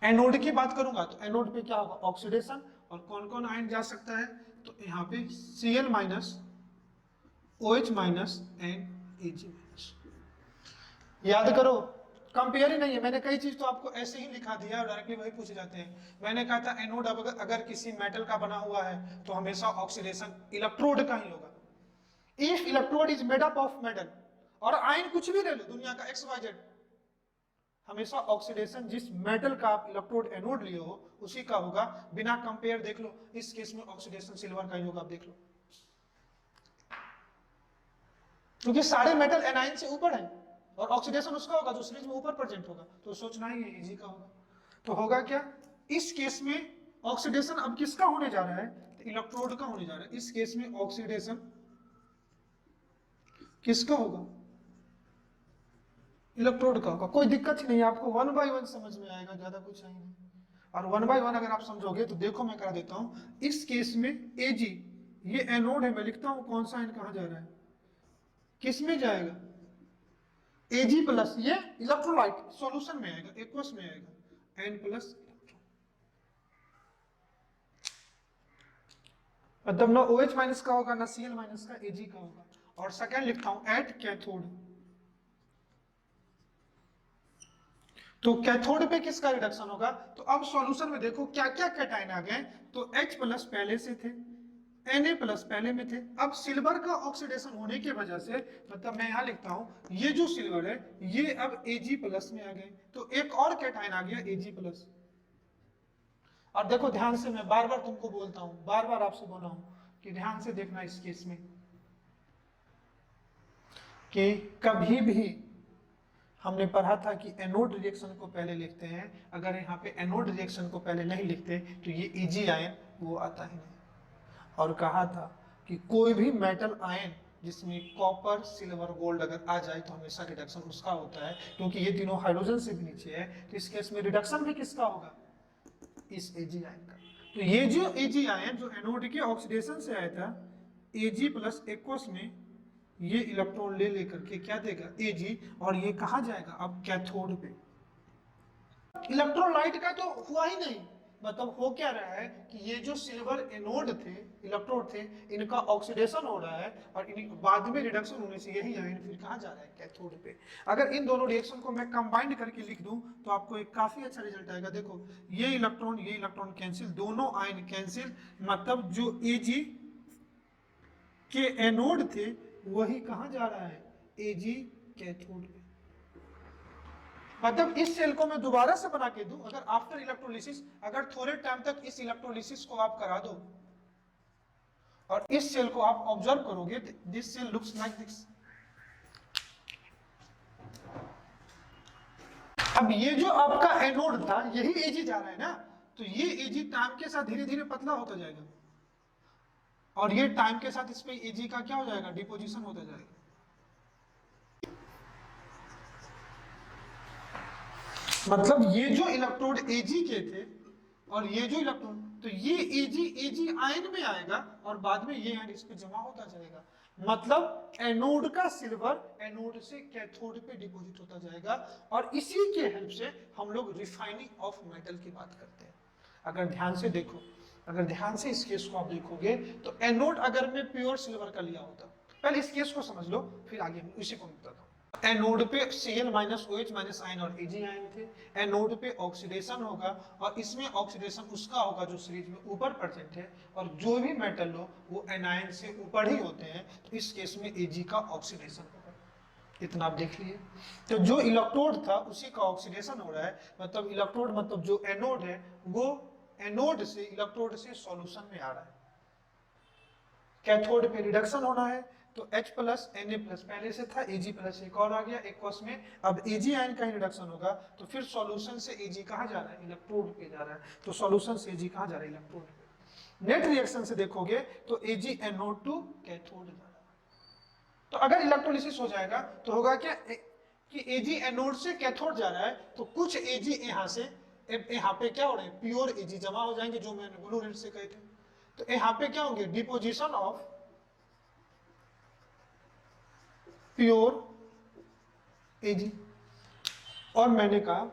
A: एनोड की बात करूंगा तो एनोड पे क्या होगा, ऑक्सीडेशन, और कौन कौन आयन जा सकता है, तो यहाँ पे Cl minus, OH minus and Ag minus. याद करो, कंपेयर ही नहीं है, मैंने कई चीज तो आपको ऐसे ही लिखा दिया और डायरेक्टली वही पूछे जाते हैं। मैंने कहा था एनोड अगर किसी मेटल का बना हुआ है तो हमेशा ऑक्सीडेशन इलेक्ट्रोड का ही होगा। If electrode is made up of metal, और आयन कुछ भी ले लो दुनिया का XYZ, हमेशा ऑक्सीडेशन जिस मेटल का आप इलेक्ट्रोड एनोड लिए हो उसी का होगा, बिना कंपेयर देख लो, इस केस में ऑक्सीडेशन सिल्वर का ही होगा, आप देख लो, क्योंकि सारे मेटल एनाइन से ऊपर है और ऑक्सीडेशन उसका होगा जो सीरीज में ऊपर प्रेजेंट होगा, तो सोचना ही है इजी का होगा। तो होगा क्या, इस केस में ऑक्सीडेशन अब किसका होने जा रहा है, तो इलेक्ट्रोड का होने जा रहा है। इस केस में ऑक्सीडेशन किसका होगा, इलेक्ट्रोड का होगा। कोई दिक्कत ही नहीं, आपको 1 बाय 1 समझ में आएगा, ज्यादा कुछ है नहीं। और 1 बाय 1 अगर आप समझोगे तो देखो मैं करा देता हूं। इस केस में Ag ये एनोड है, मैं लिखता हूं कौन सा आयन कहां जा रहा है, किस में जाएगा, Ag प्लस, ये इलेक्ट्रोलाइट सॉल्यूशन में आएगा, एक्वस में आएगा, N प्लस, मतलब ना OH माइनस का होगा ना Cl माइनस का, Ag का होगा। और सेकेंड लिखता हूं एट कैथोड, तो कैथोड पे किसका रिडक्शन होगा, तो अब सॉल्यूशन में देखो क्या क्या कैटायन आ गए, तो H प्लस पहले से थे, Na प्लस पहले में थे। अब सिल्वर का ऑक्सीडेशन होने की वजह से, मतलब मैं यहां लिखता हूं ये जो सिल्वर है ये अब Ag प्लस में आ गए, तो एक और कैटायन आ गया Ag प्लस। और देखो ध्यान से, मैं बार बार तुमको बोलता हूं, बार बार आपसे बोला हूं कि ध्यान से देखना इस केस में, कि कभी भी हमने पढ़ा था कि एनोड रिएक्शन को पहले लिखते हैं, अगर यहाँ पे एनोड रिएक्शन को पहले नहीं लिखते तो ये Ag आयन वो आता ही नहीं। और कहा था कि कोई भी मेटल आयन जिसमें कॉपर सिल्वर गोल्ड अगर आ जाए तो हमेशा रिडक्शन उसका होता है, क्योंकि ये तीनों हाइड्रोजन से भी नीचे है, तो इस केस में रिडक्शन भी किसका होगा, इस Ag आयन का। तो ये जो Ag आयन जो एनोड के ऑक्सीडेशन से आया था, Ag प्लस एक्वस में ये इलेक्ट्रॉन ले लेकर के क्या देगा Ag, और ये कहां जाएगा अब कैथोड पे। इलेक्ट्रोलाइट का तो हुआ ही नहीं, मतलब हो क्या रहा है कि ये जो सिल्वर एनोड थे, इलेक्ट्रोड थे, इनका ऑक्सीडेशन हो रहा है और बाद में रिडक्शन होने से यही आयन फिर कहां जा रहा है, कैथोड पे। अगर इन दोनों रिएक्शन को मैं कंबाइंड करके लिख दूं तो आपको एक काफी अच्छा रिजल्ट आएगा। देखो ये इलेक्ट्रॉन कैंसिल, दोनों आयन कैंसिल, मतलब जो Ag के एनोड थे वही कहां जा रहा है, Ag कैथोड पे। मतलब इस सेल को मैं दोबारा से बना के दूं, अगर आफ्टर इलेक्ट्रोलिसिस, अगर थोड़े टाइम तक इस इलेक्ट्रोलिसिस को आप करा दो और इस सेल को आप ऑब्जर्व करोगे, this cell looks like this. अब ये जो आपका एनोड था यही Ag जा रहा है ना, तो ये Ag टाइम के साथ धीरे धीरे पतला होता जाएगा और ये टाइम के साथ इस पे Ag का क्या हो जाएगा, डिपोजिशन होता जाएगा। मतलब ये जो इलेक्ट्रोड Ag के थे और ये जो इलेक्ट्रॉन, तो ये Ag आयन में आएगा और बाद में ये आयन इस पे जमा होता जाएगा। मतलब एनोड का सिल्वर एनोड से कैथोड पे डिपॉजिट होता जाएगा, और इसी के हेल्प से हम लोग रिफाइनिंग ऑफ मेटल की बात करते हैं। अगर ध्यान से देखो, अगर ध्यान से इस केस को आप देखोगे तो एनोड अगर मैं प्योर सिल्वर का लिया होता, पहले इस केस को समझ लो फिर आगे इसी को बताता हूं। एनोड पे Cl minus OH minus ion और Ag आयन थे, एनोड पे ऑक्सीडेशन होगा और इसमें ऑक्सीडेशन उसका होगा जो सीरीज में ऊपर प्रेजेंट है, और जो भी मेटल हो वो एनायन से ऊपर ही होते हैं, तो इस केस में Ag का ऑक्सीडेशन होगा। इतना आप देख लिए। तो जो इलेक्ट्रोड था उसी का ऑक्सीडेशन हो रहा है, मतलब इलेक्ट्रोड मतलब जो एनोड है वो एनोड से इलेक्ट्रोड से सॉल्यूशन में आ रहा है, कैथोड पे रिडक्शन होना है, तो H प्लस Na प्लस पहले से था, Ag प्लस एक और आ गया एक्वस में, अब Ag आयन का रिडक्शन होगा तो फिर सॉल्यूशन से Ag कहां जा रहा है, इलेक्ट्रोड पे जा रहा है, तो सॉल्यूशन से Ag कहां जा रहा है, इलेक्ट्रोड पे। नेट रिएक्शन से देखोगे तो AgNO2 कैथोड जा रहा है। तो अगर इलेक्ट्रोलिसिस हो जाएगा तो होगा क्या कि Ag एनोड से कैथोड जा रहा है, तो कुछ Ag यहां से यहाँ पे क्या हो रहे हैं, प्योर Ag जमा हो जाएंगे, जो मैंने ब्लू रेड से कहे थे। तो यहाँ पे क्या होंगे, डिपोजिशन ऑफ प्योर Ag। और मैंने कहा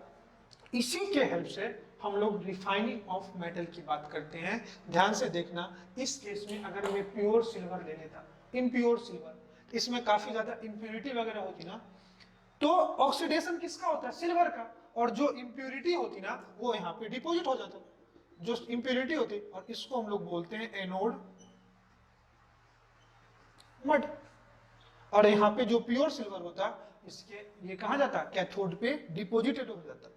A: इसी के हेल्प से हम लोग रिफाइनिंग ऑफ मेटल की बात करते हैं। ध्यान से देखना, इस केस में अगर मैं प्योर सिल्वर ले लेता, इम्प्योर सिल्वर, इसमें काफी ज्यादा इंप्योरिटी वगैरह होती ना, तो ऑक्सीडेशन किसका होता है, सिल्वर का, और जो इंप्योरिटी होती ना वो यहाँ पे डिपोजिट हो जाता, जो इंप्योरिटी होती, और इसको हम लोग बोलते हैं एनोड मड। और यहाँ पे जो प्योर सिल्वर होता इसके ये कहा जाता है कैथोड पे डिपोजिटेड हो जाता है।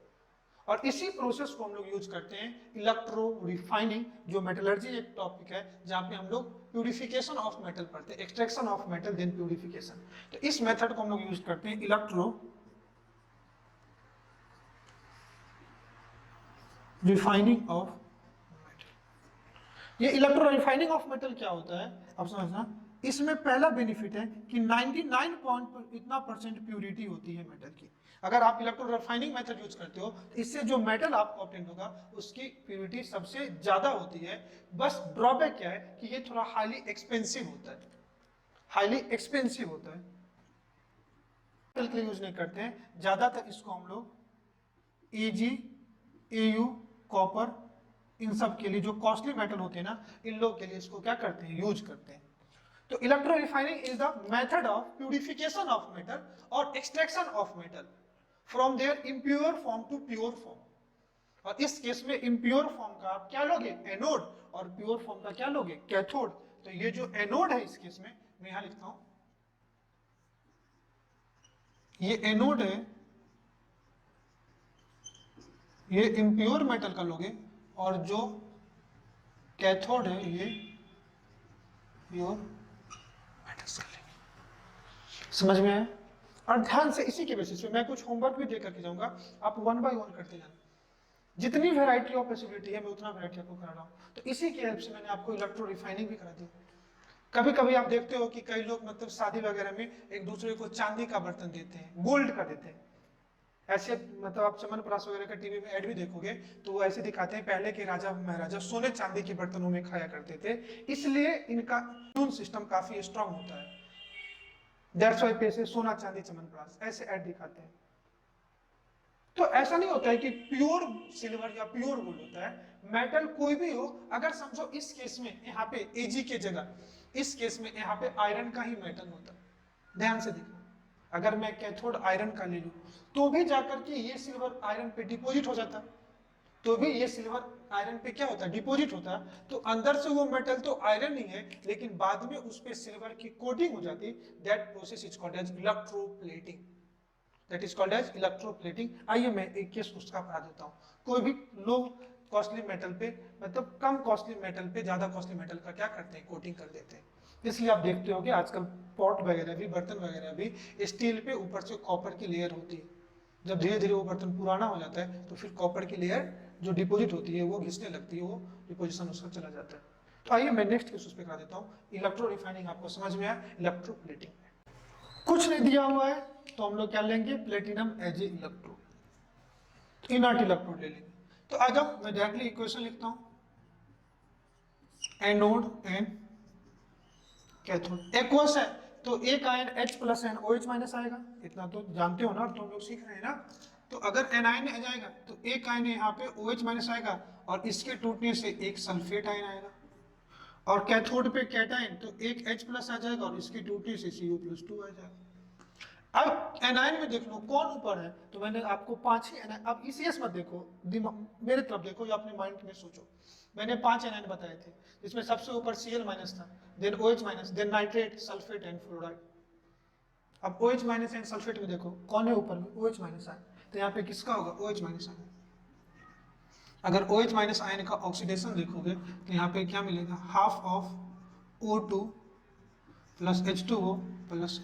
A: और इसी प्रोसेस को हम लोग यूज करते हैं इलेक्ट्रो रिफाइनिंग, जो मेटलर्जी एक टॉपिक है जहां पे हम लोग प्यूरिफिकेशन ऑफ मेटल पढ़ते हैं, extraction of metal then purification. तो इस मेथड को हम लोग यूज करते हैं इलेक्ट्रो रिफाइनिंग ऑफ मेटल। ये इलेक्ट्रो रिफाइनिंग ऑफ मेटल क्या होता है आप समझना, इसमें पहला बेनिफिट है कि 99 पॉइंट इतना परसेंट प्यूरिटी होती है मेटल की। अगर आप इलेक्ट्रो रिफाइनिंग मेथड यूज करते हो तो इससे जो मेटल आपको ऑब्टेन होगा उसकी प्यूरिटी सबसे ज्यादा होती है। बस ड्रॉबैक क्या है कि ये थोड़ा हाईली एक्सपेंसिव होता है, हाईली एक्सपेंसिव होता है, मेटल के लिए यूज नहीं करते हैं ज्यादातर। इसको हम लोग एजी, एयू, कॉपर, इन सब के लिए जो कॉस्टली मेटल होते हैं ना, इन लोग के लिए इसको क्या करते हैं, यूज करते हैं। तो electro refining is the method of purification of metal और extraction of metal from their impure form to pure form. और इस केस में इम्प्योर फॉर्म का आप क्या लोगे, एनोड, और प्योर फॉर्म का क्या लोगे, कैथोड। तो ये जो एनोड है इस केस में मैं यहां लिखता हूं, ये एनोड है, ये इम्प्योर मेटल का लोगे, और जो कैथोड है ये प्योर मेटल्स का लेंगे। समझ में आया? और ध्यान से इसी के बेसिस पे मैं कुछ होमवर्क भी दे करके जाऊंगा, आप 1 बाय 1 करते जाना। जितनी वैरायटी ऑफ पॉसिबिलिटी है मैं उतना वैरायटी आपको करा रहा हूँ। तो इसी की हेल्प से मैंने आपको इलेक्ट्रो रिफाइनिंग भी करा दी। कभी कभी आप देखते हो कि कई लोग मतलब शादी वगैरह में एक दूसरे को चांदी का बर्तन देते हैं, गोल्ड का देते हैं। ऐसे मतलब आप चमनप्राश वगैरह का टीवी में ऐड भी देखोगे तो वो ऐसे दिखाते हैं पहले के राजा महाराजा सोने चांदी के बर्तनों में खाया करते थे, इसलिए इनका इम्यून सिस्टम काफी स्ट्रांग होता है। दैट्स व्हाई पैसे सोना चांदी चमनप्राश ऐसे ऐड दिखाते हैं। तो ऐसा नहीं होता है कि प्योर सिल्वर या प्योर गोल्ड होता है, मेटल कोई भी हो। अगर समझो इस केस में यहाँ पे एजी के जगह, इस केस में यहाँ पे आयरन का ही मेटल होता है। ध्यान से देखो, अगर मैं कैथोड आयरन का ले लूं तो भी जाकर के ये सिल्वर आयरन पे डिपॉजिट हो जाता, तो भी ये सिल्वर आयरन पे क्या होता है, डिपॉजिट होता। तो अंदर से वो मेटल तो आयरन ही है, लेकिन बाद में उस पे सिल्वर की कोटिंग हो जाती। That process is called as electroplating, that is called as electroplating. आइए मैं एक केस उसका बता देता हूँ। कोई भी लो कॉस्टली मेटल पे, मतलब कम कॉस्टली मेटल पे ज्यादा कॉस्टली मेटल का क्या करते हैं, कोटिंग कर देते हैं। इसलिए आप देखते हो कि आजकल पॉट वगैरह भी, बर्तन वगैरह भी स्टील पे ऊपर से कॉपर की लेयर होती है। जब धीरे धीरे वो बर्तन पुराना हो जाता है तो फिर कॉपर की लेयर जो डिपॉजिट होती है वो घिसने लगती है, वो डिपोजिशन उसका चला जाता है। तो आइए मैं नेक्स्ट केस उस पर करा देता हूँ। इलेक्ट्रो रिफाइनिंग आपको समझ में आया, इलेक्ट्रोप्लेटिंग कुछ नहीं दिया हुआ है तो हम लोग क्या लेंगे, platinum as a electrode, inert electrode ले लेंगे। तो आ जाओ मैं डायरेक्टली इक्वेशन लिखता हूं, एनोड एंड कैथोड एक्वस है तो एक ion H plus and OH minus आएगा, इतना तो जानते हो ना, तुम लोग सीख रहे हैं ना। तो अगर एनायन आ जाएगा तो एक आयन यहाँ पे OH माइनस आएगा और इसके टूटने से एक सल्फेट आयन आएगा। और कैथोड पे कैटायन तो एक H प्लस आ जाएगा और इसके टूटने से CO+2 आ जाएगा। अब एनायन में देख लो कौन ऊपर है, तो मैंने आपको 5 ही एनायन, अब ECS मत देखो, मेरे तरफ देखो या अपने माइंड में सोचो। मैंने 5 एनायन बताए थे जिसमें सबसे ऊपर Cl माइनस था, then OH minus, then nitrate, sulphate and fluoride. अब OH माइनस एंड सल्फेट में देखो कौन है ऊपर में, OH माइनस आयन, तो यहाँ पे किसका होगा, OH माइनस आयन। अगर OH माइनस आयन का ऑक्सीडेशन देखोगे तो यहाँ पे क्या मिलेगा, half of O2 plus H2O plus,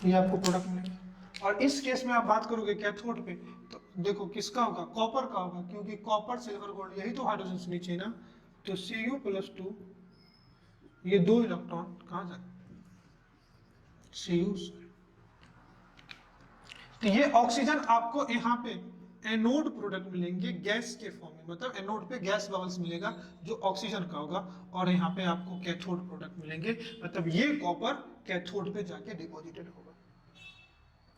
A: ये आपको प्रोडक्ट मिलेगा। और इस केस में आप बात करोगे कैथोड पे तो देखो किसका होगा, कॉपर का होगा, क्योंकि कॉपर सिल्वर गोल्ड यही तो हाइड्रोजन से नीचे ना। तो Cu+2, ये 2 इलेक्ट्रॉन कहाँ जाए, Cu। तो ये ऑक्सीजन आपको यहाँ पे एनोड प्रोडक्ट मिलेंगे गैस के फॉर्म में, मतलब एनोड पे गैस बबल्स मिलेगा जो ऑक्सीजन का होगा, और यहाँ पे आपको कैथोड प्रोडक्ट मिलेंगे, मतलब ये कॉपर कैथोड पे जाके डिपॉजिटेड होगा।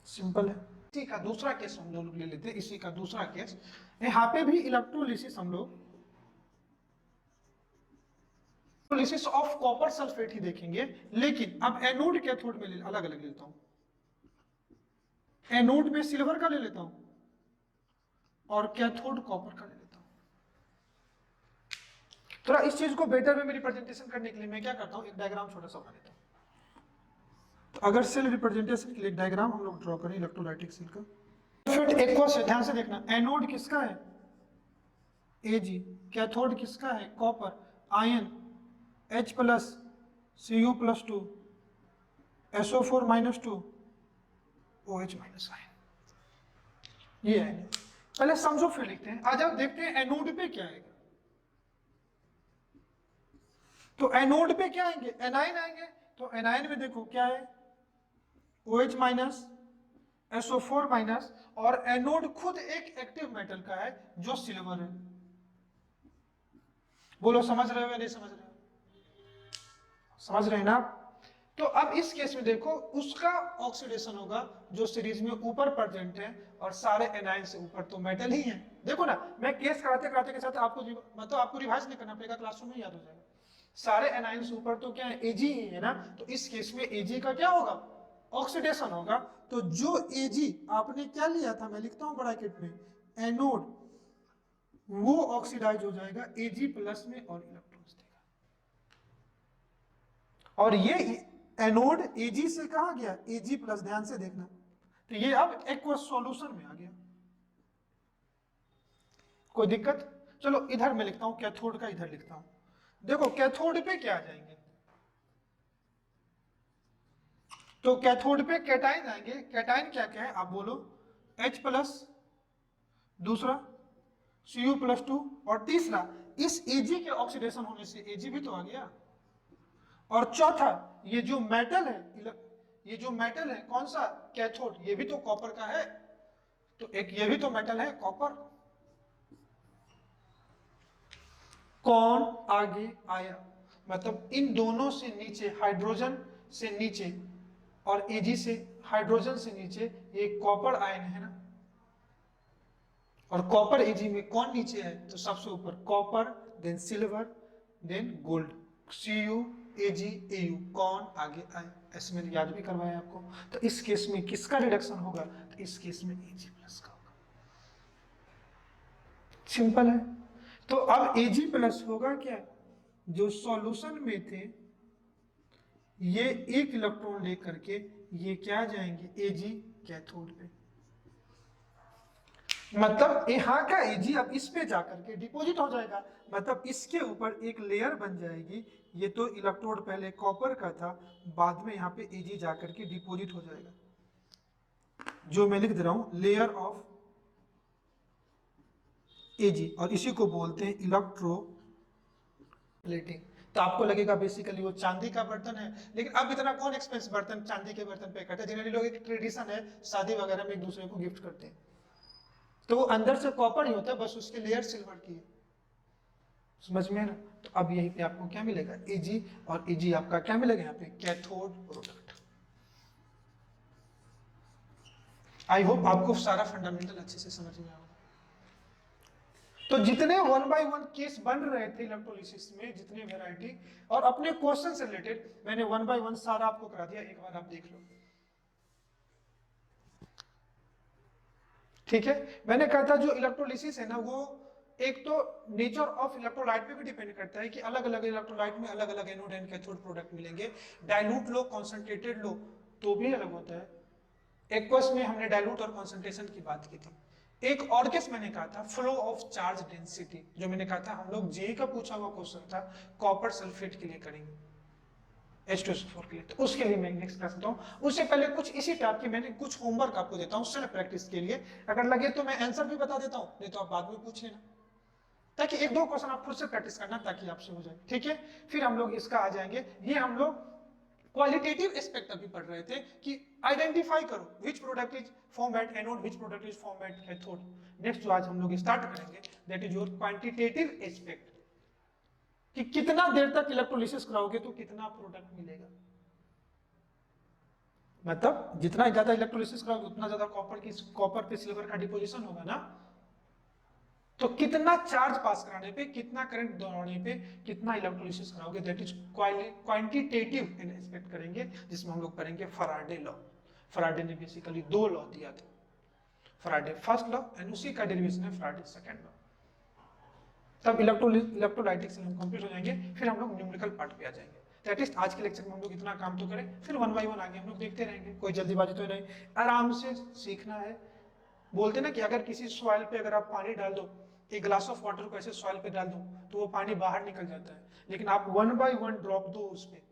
A: सिंपल है। इसी का दूसरा केस हम लोग ले लेते हैं, इसी का दूसरा केस, यहाँ पे भी इलेक्ट्रोलिसिस हम लोग इलेक्ट्रोलिसिस ऑफ कॉपर सल्फेट ही देखेंगे, लेकिन अब एनोड कैथोड में अलग अलग लेता हूं। एनोड में सिल्वर का ले लेता हूं और कैथोड कॉपर का ले लेता हूं। थोड़ा इस चीज को बेटर में मेरी प्रेजेंटेशन करने के लिए मैं क्या करता हूं, एक डायग्राम छोटा सा बना लेता हूं। तो अगर सेल रिप्रेजेंटेशन के लिए डायग्राम हम लोग ड्रॉ करें इलेक्ट्रोलाइटिक सेल का, फिर एक और से ध्यान से देखना, एनोड किसका है Ag, कैथोड किसका है copper, ion H plus Cu plus 2 SO4 minus 2 OH minus ion, ये है। पहले समझो फिर लिखते हैं। आ जाओ देखते हैं एनोड पे क्या आएगा। तो एनोड पे क्या आएंगे, एनायन आएंगे। तो एनायन में देखो क्या है, OH माइनस SO4 माइनस, और एनोड खुद एक एक्टिव मेटल का है जो सिल्वर है। बोलो समझ रहे हो या नहीं समझ रहे हो? समझ रहे हैं ना? तो अब इस केस में देखो उसका ऑक्सीडेशन होगा जो सीरीज में ऊपर प्रेजेंट है, और सारे एनायन से ऊपर तो मेटल ही है। देखो ना, मैं केस कराते कराते के साथ आपको मतलब आपको रिवाइज नहीं करना पड़ेगा, क्लासरूम में याद हो जाएगा। सारे एनायन से ऊपर तो क्या है, Ag ही है ना। तो इस केस में Ag का क्या होगा, ऑक्सीडेशन होगा। तो जो Ag आपने क्या लिया था, मैं लिखता हूं ब्रैकेट में, एनोड, वो ऑक्सीडाइज हो जाएगा Ag प्लस में और इलेक्ट्रॉन्स देगा। और ये एनोड Ag से कहां गया, Ag प्लस, ध्यान से देखना। तो ये अब एक्वस सॉल्यूशन में आ गया। कोई दिक्कत? चलो इधर मैं लिखता हूं कैथोड का, इधर लिखता हूं। देखो कैथोड पे क्या आ जाएंगे, तो कैथोड पे कैटाइन आएंगे। कैटाइन क्या क्या है आप बोलो, H प्लस, दूसरा Cu प्लस 2, और तीसरा इस Ag के ऑक्सीडेशन होने से Ag भी तो आ गया। और चौथा ये जो मेटल है, ये जो मेटल है कौन सा, कैथोड, ये भी तो कॉपर का है। तो एक ये भी तो मेटल है कॉपर। कौन आगे आया, मतलब इन दोनों से नीचे, हाइड्रोजन से नीचे और Ag से, हाइड्रोजन से नीचे, ये कॉपर आयन है ना। और कॉपर Ag में कौन नीचे है, तो सबसे ऊपर copper, then silver, then gold, Cu Ag Au, कौन आगे आए, ऐसे मैंने याद भी करवाया आपको। तो इस केस में किसका रिडक्शन होगा, तो इस केस में Ag प्लस का होगा। सिंपल है। तो अब Ag प्लस होगा क्या, जो सॉल्यूशन में थे ये एक इलेक्ट्रॉन लेकर के ये क्या जाएंगे, Ag कैथोड पे, मतलब यहाँ का Ag अब इस पे जाकर के डिपॉजिट हो जाएगा, मतलब इसके ऊपर एक लेयर बन जाएगी। ये तो इलेक्ट्रोड पहले कॉपर का था, बाद में यहाँ पे Ag जाकर के डिपॉजिट हो जाएगा, जो मैं लिख दे रहा हूं लेयर ऑफ Ag, और इसी को बोलते हैं इलेक्ट्रोप्लेटिंग। तो आपको लगेगा बेसिकली वो चांदी का बर्तन है, लेकिन अब इतना कौन एक्सपेंसिव बर्तन चांदी के बर्तन पे करते हैं। जनरली लोग, एक ट्रेडिशन है शादी वगैरह में एक दूसरे को गिफ्ट करते हैं, तो वो अंदर से कॉपर ही होता है, बस उसके लेयर सिल्वर की है। समझ में है ना? तो अब यहीं पे आपको क्या मिलेगा, Ag, और Ag आपका क्या मिलेगा यहाँ पे, कैथोड प्रोडक्ट। आई होप आपको सारा फंडामेंटल अच्छे से समझ में आएगा। तो जितने 1 by 1 केस बन रहे थे इलेक्ट्रोलिसिस में, जितने वैरायटी, और अपने क्वेश्चन से रिलेटेड मैंने 1 by 1 सारा आपको करा दिया, एक बार आप देख लो। ठीक है, मैंने कहा था जो इलेक्ट्रोलिसिस है ना, वो एक तो नेचर ऑफ इलेक्ट्रोलाइट पे भी डिपेंड करता है कि अलग अलग इलेक्ट्रोलाइट में अलग अलग एनोड एंड कैथोड प्रोडक्ट मिलेंगे। डाइल्यूट लो, कॉन्सेंट्रेटेड लो, तो भी अलग होता है। एक्वस में हमने डाइल्यूट और कॉन्सेंट्रेशन की बात की थी। एक और केस मैंने कहा था फ्लो ऑफ चार्ज डेंसिटी, जो मैंने कहा था हम लोग जेई का पूछा हुआ क्वेश्चन था, कॉपर सल्फेट के लिए करेंगे, H2SO4 के लिए। तो उसके लिए मैं नेक्स्ट क्लास देता हूँ। उससे पहले कुछ इसी टाइप की मैंने कुछ होमवर्क आपको देता हूँ सेल्फ प्रैक्टिस के लिए। अगर लगे तो मैं आंसर भी बता देता हूँ, नहीं तो आप बाद में पूछ लेना, ताकि एक दो क्वेश्चन आप खुद से प्रैक्टिस करना, ताकि आपसे हो जाए। ठीक है, फिर हम लोग इसका आ जाएंगे। ये हम लोग क्वालिटेटिव एस्पेक्ट अभी पढ़ रहे थे कि आइडेंटिफाई करो which product is form at anode, which product is form at cathode. Next जो आज हम लोग स्टार्ट करेंगे, that is your quantitative aspect, कि कितना देर तक इलेक्ट्रोलिसिस कराओगे तो कितना प्रोडक्ट मिलेगा। मतलब जितना ज्यादा इलेक्ट्रोलिसिस कराओगे उतना ज्यादा कॉपर पे सिल्वर का डिपोजिशन होगा ना। तो कितना चार्ज पास कराने पे, कितना करंट दौड़ाने पे, कितना इलेक्ट्रोलिसिस कराओगे, दैट इज क्वांटिटेटिव एस्पेक्ट करेंगे, जिसमें हम लोग पढ़ेंगे फराडे लॉ। फराडे ने बेसिकली दो लॉ दिया था, फराडे फर्स्ट लॉ एंड उसी का डेरिवेशन है फराडे सेकंड लॉ। तब इलेक्ट्रोलाइटिक से हम कंप्लीट हो जाएंगे, फिर हम लोग न्यूमेरिकल पार्ट पे आ जाएंगे। तो एटलीस्ट आज के लेक्चर में हम लोग इतना काम तो करें, फिर 1 बाय 1 आगे हम लोग देखते रहेंगे, कोई जल्दीबाजी तो नहीं, आराम से सीखना है। बोलते ना कि अगर किसी सॉइल पे अगर आप पानी डाल दो, एक ग्लास ऑफ वाटर को ऐसे सॉइल पे डाल दो तो वो पानी बाहर निकल जाता है, लेकिन आप 1 बाय 1 ड्रॉप दो उस पे,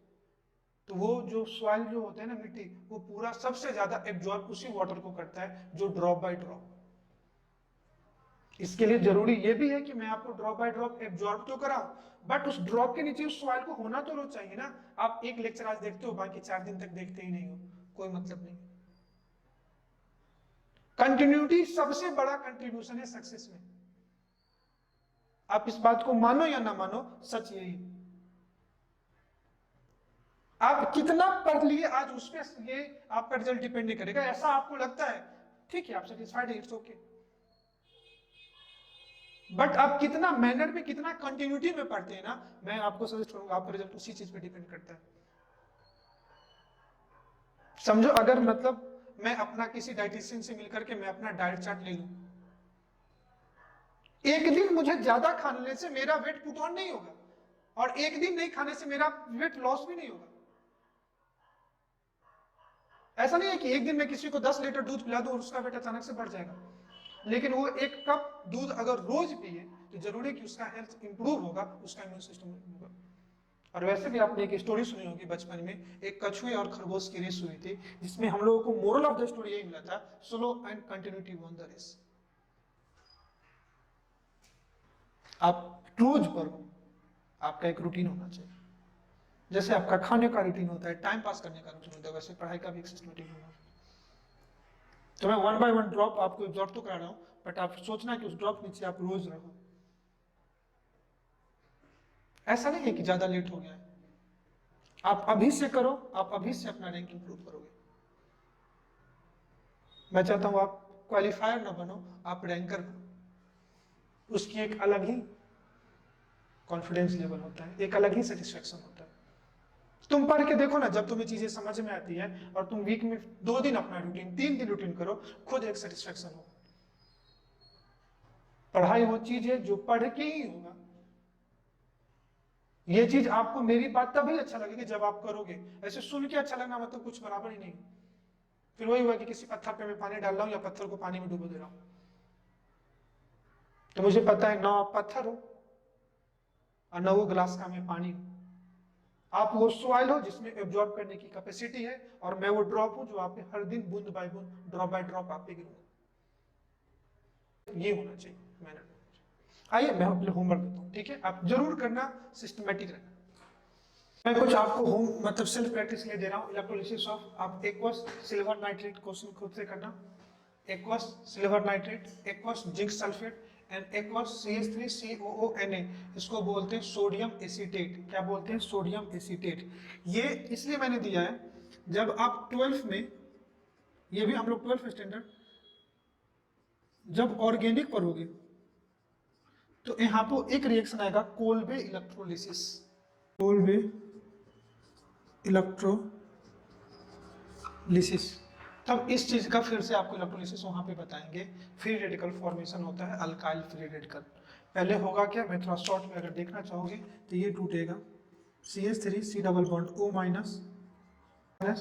A: तो वो जो सॉइल जो होता है ना, मिट्टी, वो पूरा सबसे ज्यादा एब्जॉर्ब उसी वाटर को करता है, जो ड्रॉप बाय ड्रॉप। इसके लिए जरूरी ये भी है कि मैं आपको ड्रॉप बाय ड्रॉप एब्जॉर्ब तो कराऊं, बट उस ड्रॉप के नीचे उस सॉइल को होना तो रोज चाहिए ना। आप एक लेक्चर आज देखते हो, बाकी 4 दिन तक देखते ही नहीं हो, कोई मतलब नहीं। कंटिन्यूटी सबसे बड़ा कंट्रीब्यूशन है सक्सेस में। आप इस बात को मानो या ना मानो, सच यही। आप कितना पढ़ लिए आज, उस पर ये आपका रिजल्ट डिपेंड नहीं करेगा। ऐसा आपको लगता है, ठीक है, आप सेटिस्फाइड है, इट्स ओके, बट आप कितना मैनर में, कितना कंटिन्यूटी में पढ़ते हैं ना, मैं आपको सजेस्ट करूंगा, आपका रिजल्ट उसी चीज पे डिपेंड करता है। समझो, अगर मतलब मैं अपना किसी डाइटिशियन से मिलकर के मैं अपना डाइट चार्ट ले लूं, एक दिन मुझे ज्यादा खाने से मेरा वेट पुट ऑन नहीं होगा, और एक दिन नहीं खाने से मेरा वेट लॉस भी नहीं होगा। ऐसा नहीं है कि एक दिन में किसी को 10 लीटर दूध पिला दूं और उसका वेट अचानक से बढ़ जाएगा, लेकिन वो 1 कप दूध अगर रोज पिए तो जरूरी है कि उसका हेल्थ इंप्रूव होगा, उसका इम्यून सिस्टम इंप्रूव होगा। और वैसे भी आपने एक स्टोरी सुनी होगी बचपन में, एक कछुए और खरगोश की रेस हुई थी, जिसमें हम लोगों को मोरल ऑफ द स्टोरी यही मिला था, slow and continuity won the race. आप रोज पढ़ो, आपका एक रूटीन होना चाहिए, जैसे आपका खाने का रूटीन होता है, टाइम पास करने का रूटीन होता है, वैसे पढ़ाई का भी एक सिस्टमेटिक होना चाहिए। तो मैं 1 बाय 1 ड्रॉप आपको एब्जॉर्ब तो करा रहा हूं, बट आप सोचना कि उस ड्रॉप नीचे आप रोज रहो। ऐसा नहीं है कि ज्यादा लेट हो गया है, आप अभी से करो, आप अभी से अपना रैंक इंप्रूव करोगे। मैं चाहता हूं आप क्वालिफायर ना बनो, आप रैंकर बनो। उसकी एक अलग ही कॉन्फिडेंस लेवल होता है, एक अलग ही सेटिस्फेक्शन होता है। तुम पढ़ के देखो ना, जब तुम्हें चीजें समझ में आती है और तुम वीक में 2 दिन अपना रूटीन, 3 दिन रूटीन करो, खुद एक सेटिस्फेक्शन हो। पढ़ाई वो चीज है जो पढ़ के ही होगा। ये चीज आपको, मेरी बात तभी अच्छा लगेगी जब आप करोगे, ऐसे सुन के अच्छा लगना मतलब कुछ बराबर ही नहीं। फिर वही हुआ कि किसी पत्थर पे मैं पानी डाल रहा हूं या पत्थर को पानी में डुबो दे रहा हूं, तो मुझे पता है ना आप पत्थर हो और ना वो ग्लास का मैं पानी हूं। आप वो सॉइल हो जिसमें एब्जॉर्ब करने की कैपेसिटी है, और मैं वो ड्रॉप हूं जो आप पे हर दिन बूंद बाय बूंद, ड्रॉप बाय ड्रॉप आप पे गिरूंगा। ये होना चाहिए मैंने। आइए मैं अपने होमवर्क देता हूँ, ठीक है, आप जरूर करना, सिस्टमेटिक रहना। मैं कुछ आपको होम मतलब सेल्फ प्रैक्टिस के लिए दे रहा हूँ। इलेक्ट्रोलिसिस ऑफ, आप एक्वस सिल्वर नाइट्रेट क्वेश्चन खुद से करना। Aqueous silver nitrate, aqueous zinc sulphate and aqueous CH3COONA, इसको बोलते हैं सोडियम एसीटेट। क्या बोलते हैं? Sodium acetate. ये इसलिए मैंने दिया है, जब आप 12th में, ये भी हम लोग 12th स्टैंडर्ड जब ऑर्गेनिक पढ़ोगे तो यहाँ पे एक रिएक्शन आएगा, कोल्बे इलेक्ट्रोलिसिस। कोल्बे इलेक्ट्रोलिसिस, तब इस चीज का फिर से आपको इलेक्ट्रोलिसिस वहां पे बताएंगे। फ्री रेडिकल फॉर्मेशन होता है, अल्काइल फ्री रेडिकल। पहले होगा क्या, मैं थोड़ा शॉर्ट में अगर देखना चाहोगे तो ये टूटेगा, CH3 C double bond O minus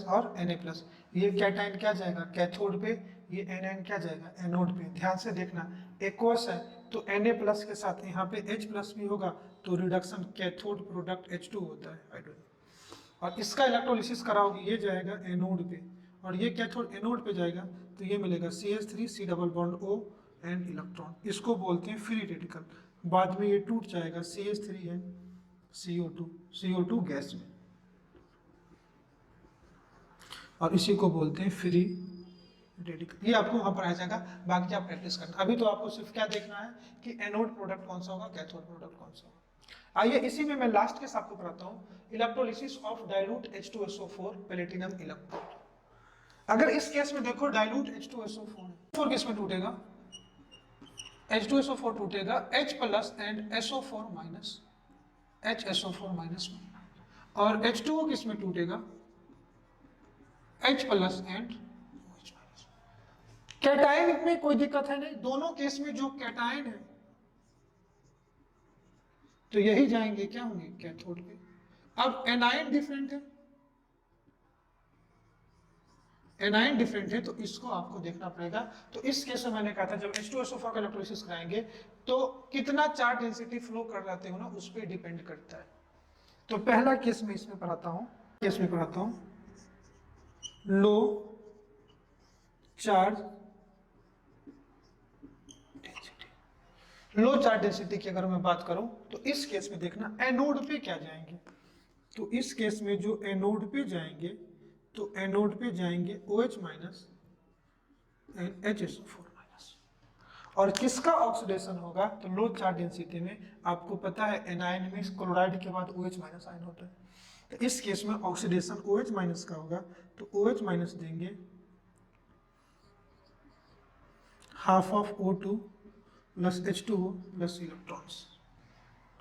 A: और Na+। ये कैटाइन क्या जाएगा कैथोड पे, ये एनायन क्या जाएगा एनोड पे। ध्यान से देखना, एक्वस है तो Na+ के साथ यहाँ पे H+ भी होगा, तो रिडक्शन कैथोड प्रोडक्ट H2 होता है हाइड्रोजन। और इसका इलेक्ट्रोलिसिस कराओगे, ये जाएगा एनोड पे, और ये कैथोड एनोड पे जाएगा, तो ये मिलेगा CH3 C double bond O and electron. इसको बोलते हैं फ्री रेडिकल। बाद में ये टूट जाएगा CH3 एंड CO2 गैस में, और इसी को बोलते हैं फ्री रेडिकल। ये आपको वहां पर आ जाएगा, बाकी आप प्रैक्टिस करना। अभी तो आपको सिर्फ क्या देखना है कि एनोड प्रोडक्ट कौन सा होगा, कैथोड प्रोडक्ट कौन सा होगा। आइए इसी में मैं लास्ट केस आपको कराता हूं, electrolysis of dilute H2SO4 platinum electrode. अगर इस केस में देखो डाइल्यूट H2SO4 किस में टूटेगा, H2SO4 टूटेगा H+ and SO4 minus, HSO4 minus में, और H2O किस में टूटेगा, H+ and OH minus. Cation में कोई दिक्कत है नहीं, दोनों केस में जो कैटायन है तो यही जाएंगे क्या होंगे कैथोड पे। अब एनायन डिफरेंट है, एनायन डिफरेंट है, तो इसको आपको देखना पड़ेगा। तो इस केस में मैंने कहा था जब H2SO4 का इलेक्ट्रोलिसिस कराएंगे तो कितना चार्ज डेंसिटी फ्लो कर जाते हो ना, उस पर डिपेंड करता है। तो पहला केस में इसमें पढ़ाता हूं, केस में पढ़ाता हूं लो चार्ज डेंसिटी। लो चार्ज डेंसिटी की अगर मैं बात करूं तो इस केस में देखना एनोड पे क्या जाएंगे। तो इस केस में जो एनोड पे जाएंगे तो एनोड पे जाएंगे OH minus and HSO4 minus. और किसका ऑक्सीडेशन होगा, तो लो चार्ज डेंसिटी में आपको पता है एनायन में क्लोराइड के बाद OH माइनस आयन होता है। तो इस केस में ऑक्सीडेशन OH माइनस का होगा, तो OH माइनस देंगे half of O2 plus H2O plus electrons.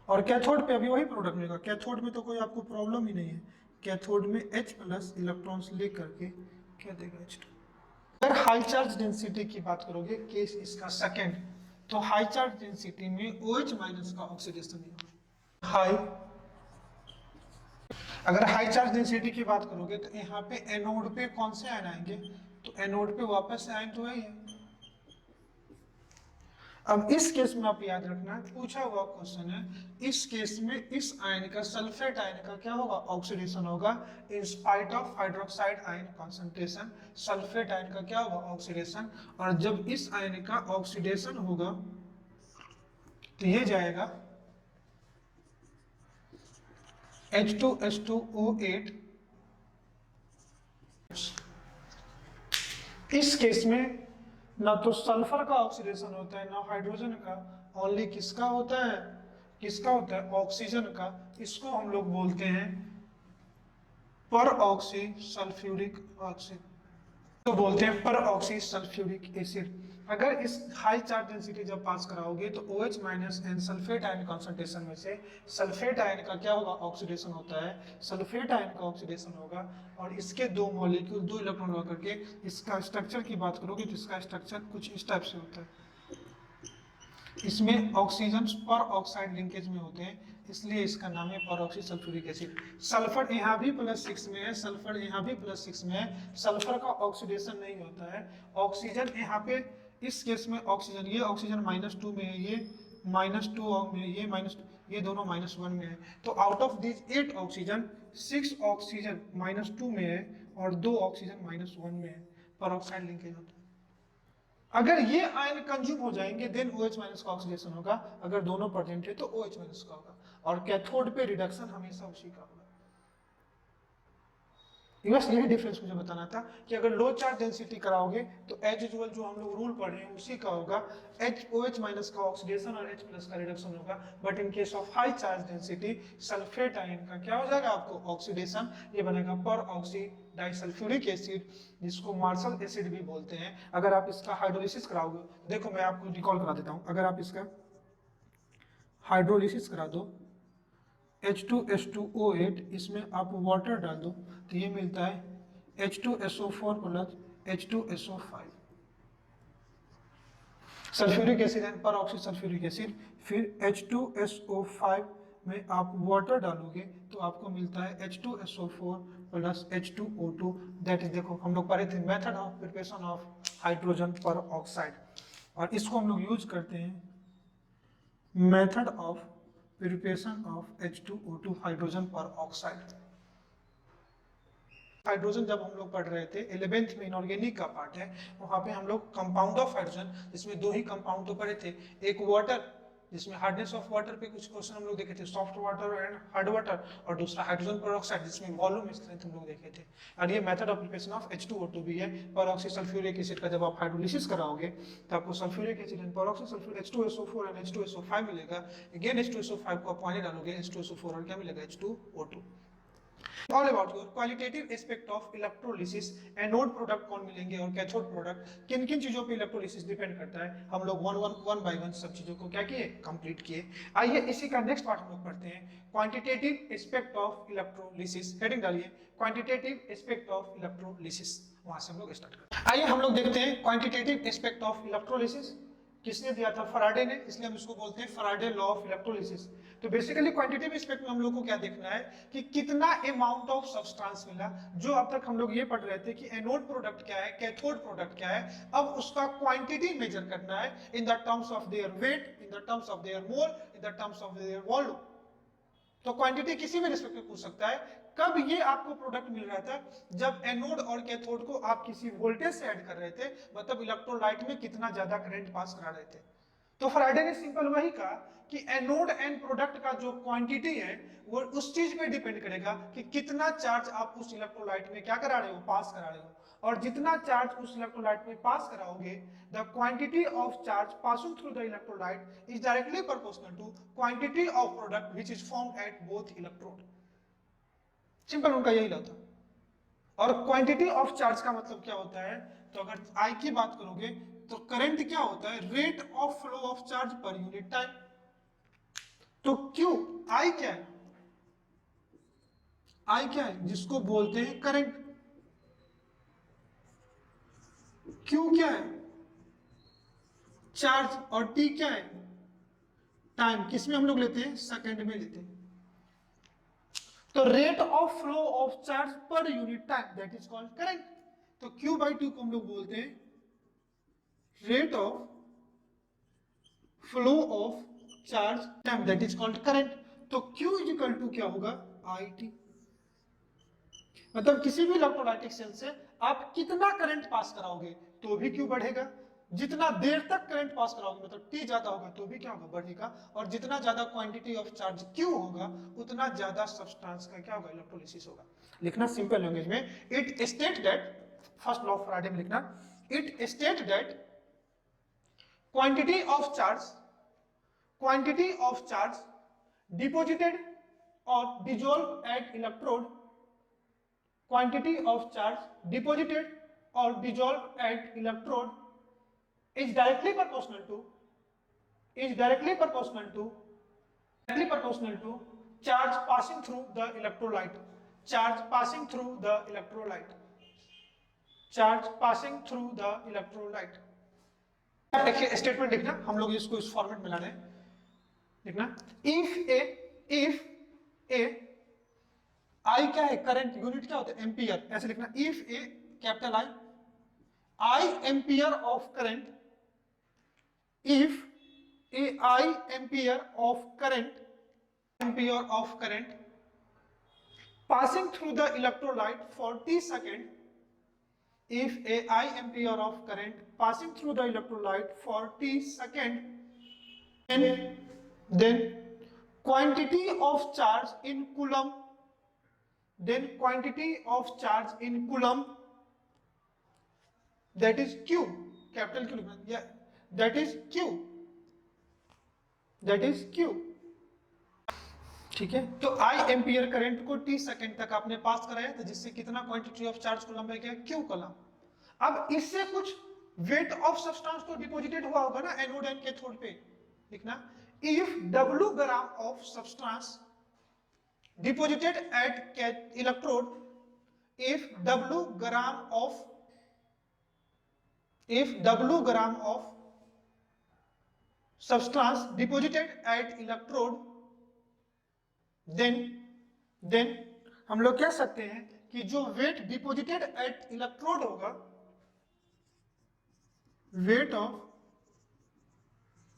A: और कैथोड पे अभी वही प्रोडक्ट मिलेगा, कैथोड में तो कोई आपको प्रॉब्लम ही नहीं है, कैथोड में H प्लस इलेक्ट्रॉन्स लेकर के क्या देगा H2। अगर हाई चार्ज डेंसिटी की बात करोगे, केस इसका सेकंड, तो हाई चार्ज डेंसिटी में OH माइनस का ऑक्सीडेशन नहीं होगा। हाई, अगर हाई चार्ज डेंसिटी की बात करोगे तो यहाँ पे एनोड पे कौन से आयन आएंगे, तो एनोड पे वापस से आयन तो वही है। अब इस केस में आप याद रखना, पूछा हुआ क्वेश्चन है, इस केस में इस आयन का सल्फेट आयन का क्या होगा, ऑक्सीडेशन होगा in spite of hydroxide ion concentration. Sulphate ion का क्या होगा, ऑक्सीडेशन। और जब इस आयन का ऑक्सीडेशन होगा तो ये जाएगा H2S2O8। इस केस में ना तो सल्फर का ऑक्सीडेशन होता है ना हाइड्रोजन का, ओनली किसका होता है, किसका होता है, ऑक्सीजन का। इसको हम लोग बोलते हैं पर ऑक्सी सल्फ्यूरिक ऑक्सीड, तो बोलते हैं पर ऑक्सी सल्फ्यूरिक एसिड। अगर इस हाई चार्ज डेंसिटी जब पास कराओगे तो OH minus and sulphate ion concentration में से सल्फेट आयन का क्या होगा, ऑक्सीडेशन होता है, सल्फेट आयन का ऑक्सीडेशन होगा। और इसके दो मॉलिक्यूल, दो इलेक्ट्रॉन होकर के इसका स्ट्रक्चर की बात करोगे तो इसका स्ट्रक्चर कुछ इस टाइप से होता है। इसमें ऑक्सीजन पर ऑक्साइड लिंकेज में होते हैं, इसलिए इसका नाम है परऑक्सी सल्फ्यूरिक एसिड। सल्फर यहाँ भी +6 में है, सल्फर यहाँ भी +6 में है, सल्फर का ऑक्सीडेशन नहीं होता है। ऑक्सीजन यहाँ पे इस केस में ऑक्सीजन, ये ऑक्सीजन -2 में है, ये -2 में, ये ये दोनों -1 में है। तो out of this 8 oxygen 6 oxygen -2 में है और 2 ऑक्सीजन -1 में है, परऑक्साइड लिंकेज होता है। अगर ये आयन कंज्यूम हो जाएंगे देन OH माइनस का ऑक्सीडेशन होगा, अगर दोनों प्रेजेंट है तो OH माइनस का होगा। और कैथोड पे रिडक्शन हमेशा उसी का होगा। बस यही डिफरेंस मुझे बताना था कि अगर लो चार्ज डेंसिटी कराओगे तो एज यूजुअल जो हम लोग रूल पढ़े हैं उसी का होगा, OH माइनस का ऑक्सीडेशन और H प्लस का रिडक्शन होगा। But in case of high charge density sulphate ion का क्या हो जाएगा, आपको ऑक्सीडेशन, ये बनेगा पर ऑक्सी डाइसल्फ्यूरिक एसिड, जिसको मार्शल एसिड भी बोलते हैं। अगर आप इसका हाइड्रोलिसिस कराओगे, देखो मैं आपको रिकॉल करा देता हूँ, अगर आप इसका हाइड्रोलिसिस करा दो H2S2O8, इसमें आप वाटर डाल दो तो ये मिलता है H2SO4 plus H2SO5 sulphuric acid and पर ऑक्सी सल्फ्यूरिक एसिड। फिर H2SO5 में आप वाटर डालोगे तो आपको मिलता है H2SO4 plus H2O2। That is, देखो हम लोग पढ़े थे method of preparation of hydrogen पर ऑक्साइड, और इसको हम लोग यूज करते हैं method of preparation of H2O2 hydrogen पर ऑक्साइड। हाइड्रोजन जब हम लोग पढ़ रहे थे 11th में इनऑर्गेनिक का पार्ट है, वहां पे हम लोग कंपाउंड ऑफ हाइड्रोजन, जिसमें दो ही कंपाउंड तो पढ़े थे, एक वाटर जिसमें हार्डनेस ऑफ वाटर पे कुछ क्वेश्चन हम लोग देखे थे, soft water and hard water, और दूसरा हाइड्रोजन पेरोक्साइड जिसमें वॉल्यूम स्ट्रेंथ हम लोग देखे थे। और ये method of preparation of H2O2 भी है। परऑक्सी सल्फ्यूरिक एसिड का जब आप हाइड्रोलिसिस कराओगे तो आपको sulphuric acid and परऑक्सी sulphuric H2SO4 and H2SO5 मिलेगा। अगेन H2SO5 को आप पानी डालोगे H2SO4 और क्या मिलेगा, H2O2। All about your qualitative aspect of electrolysis, anode product कौन मिलेंगे और कैथोड प्रोडक्ट, किन किन चीजों पे इलेक्ट्रोलिसिस डिपेंड करता है, हम लोग वन बाय वन सब चीजों को क्या किए, कंप्लीट किए। आइए इसी का नेक्स्ट पार्ट हम लोग पढ़ते हैं, quantitative aspect of electrolysis. Heading डालिए क्वांटिटेटिव एस्पेक्ट ऑफ इलेक्ट्रोलिसिस, वहां से हम लोग स्टार्ट करते हैं। आइए हम लोग देखते हैं क्वांटिटेटिव एस्पेक्ट ऑफ इलेक्ट्रोलिसिस। किसने दिया था? फैराडे ने, इसलिए हम इसको बोलते हैं फैराडे लॉ ऑफ इलेक्ट्रोलिसिस। तो बेसिकली क्वांटिटेटिव एस्पेक्ट में हम लोग को क्या देखना है कि कितना अमाउंट ऑफ सब्सटेंस मिला। जो अब तक हम लोग ये पढ़ रहे थे कि एनोड प्रोडक्ट क्या है, कैथोड प्रोडक्ट क्या है, अब उसका क्वांटिटी मेजर करना है in the terms of their weight, in the terms of their mole, in the terms of their volume. तो क्वांटिटी किसी भी रिस्पेक्ट में पूछ सकता है। कब ये आपको प्रोडक्ट मिल रहा था? जब एनोड और कैथोड को आप किसी वोल्टेज से ऐड कर रहे थे, मतलब इलेक्ट्रोलाइट में कितना ज्यादा करंट पास करा रहे थे। तो फैराडे ने सिंपल वही कहा कि एनोड एंड प्रोडक्ट का जो क्वांटिटी है वो उस चीज पे डिपेंड करेगा कि कितना चार्ज आप उस इलेक्ट्रोलाइट में क्या करा रहे हो, पास करा रहे हो। और जितना चार्ज उस इलेक्ट्रोलाइट में पास कराओगे, the quantity of charge passing through the electrolyte is directly proportional to quantity of product which is formed at both electrode. Simple उनका यही लॉ था। और क्वांटिटी ऑफ चार्ज का मतलब क्या होता है? तो अगर आई की बात करोगे तो करंट क्या होता है? Rate of flow of charge per unit time. तो क्यू, आई क्या है? आई क्या है? जिसको बोलते हैं करंट। क्यू क्या है? चार्ज। और टी क्या है? टाइम। किसमें हम लोग लेते हैं? सेकंड में लेते हैं। तो rate of flow of charge per unit time, that is called current. तो Q बाई टू को हम लोग बोलते हैं rate of flow of charge time, that is called current. तो Q इज इक्वल टू क्या होगा? IT। मतलब किसी भी इलेक्ट्रोलाइटिक सेल से आप कितना करंट पास कराओगे तो भी Q बढ़ेगा, जितना देर तक करंट पास कराओगे मतलब T ज्यादा होगा तो भी क्या होगा? बढ़ेगा। और जितना ज्यादा क्वांटिटी ऑफ चार्ज Q होगा उतना ज्यादा सब्सटेंस का क्या होगा? इलेक्ट्रोलिसिस होगा। लिखना सिंपल लैंग्वेज में, it state that, first law of Faraday में लिखना, it state that quantity of charge deposited और dissolve at electrode, quantity of charge deposited or dissolved at electrode is directly proportional to charge passing through the electrolyte, charge passing through the electrolyte, charge passing through the electrolyte। देखिए स्टेटमेंट लिखना, हम लोग इसको इस फॉर्मेट में लाना है। लिखना if a आई क्या है? करंट। यूनिट क्या होता है? एम्पियर। ऐसे लिखना, if A capital I ampere of current, if A I ampere of current passing through the electrolyte for t second, if a I ampere of current passing through the electrolyte for t second, then quantity of charge in coulomb, that is Q, capital Q लिखना, yeah, that is Q। ठीक है, तो I एम्पियर करंट को t सेकंड तक आपने पास कराया था, जिससे कितना क्वांटिटी ऑफ चार्ज कूलम में गया? Q coulomb. अब इससे कुछ वेट ऑफ सब्सटेंस तो डिपॉजिटेड हुआ होगा ना एनोड एंड कैथोड पे। लिखना, if W gram of substance deposited at electrode, if W gram of substance deposited at electrode, then हम लोग कह सकते हैं कि जो वेट डिपोजिटेड एट इलेक्ट्रोड होगा, weight of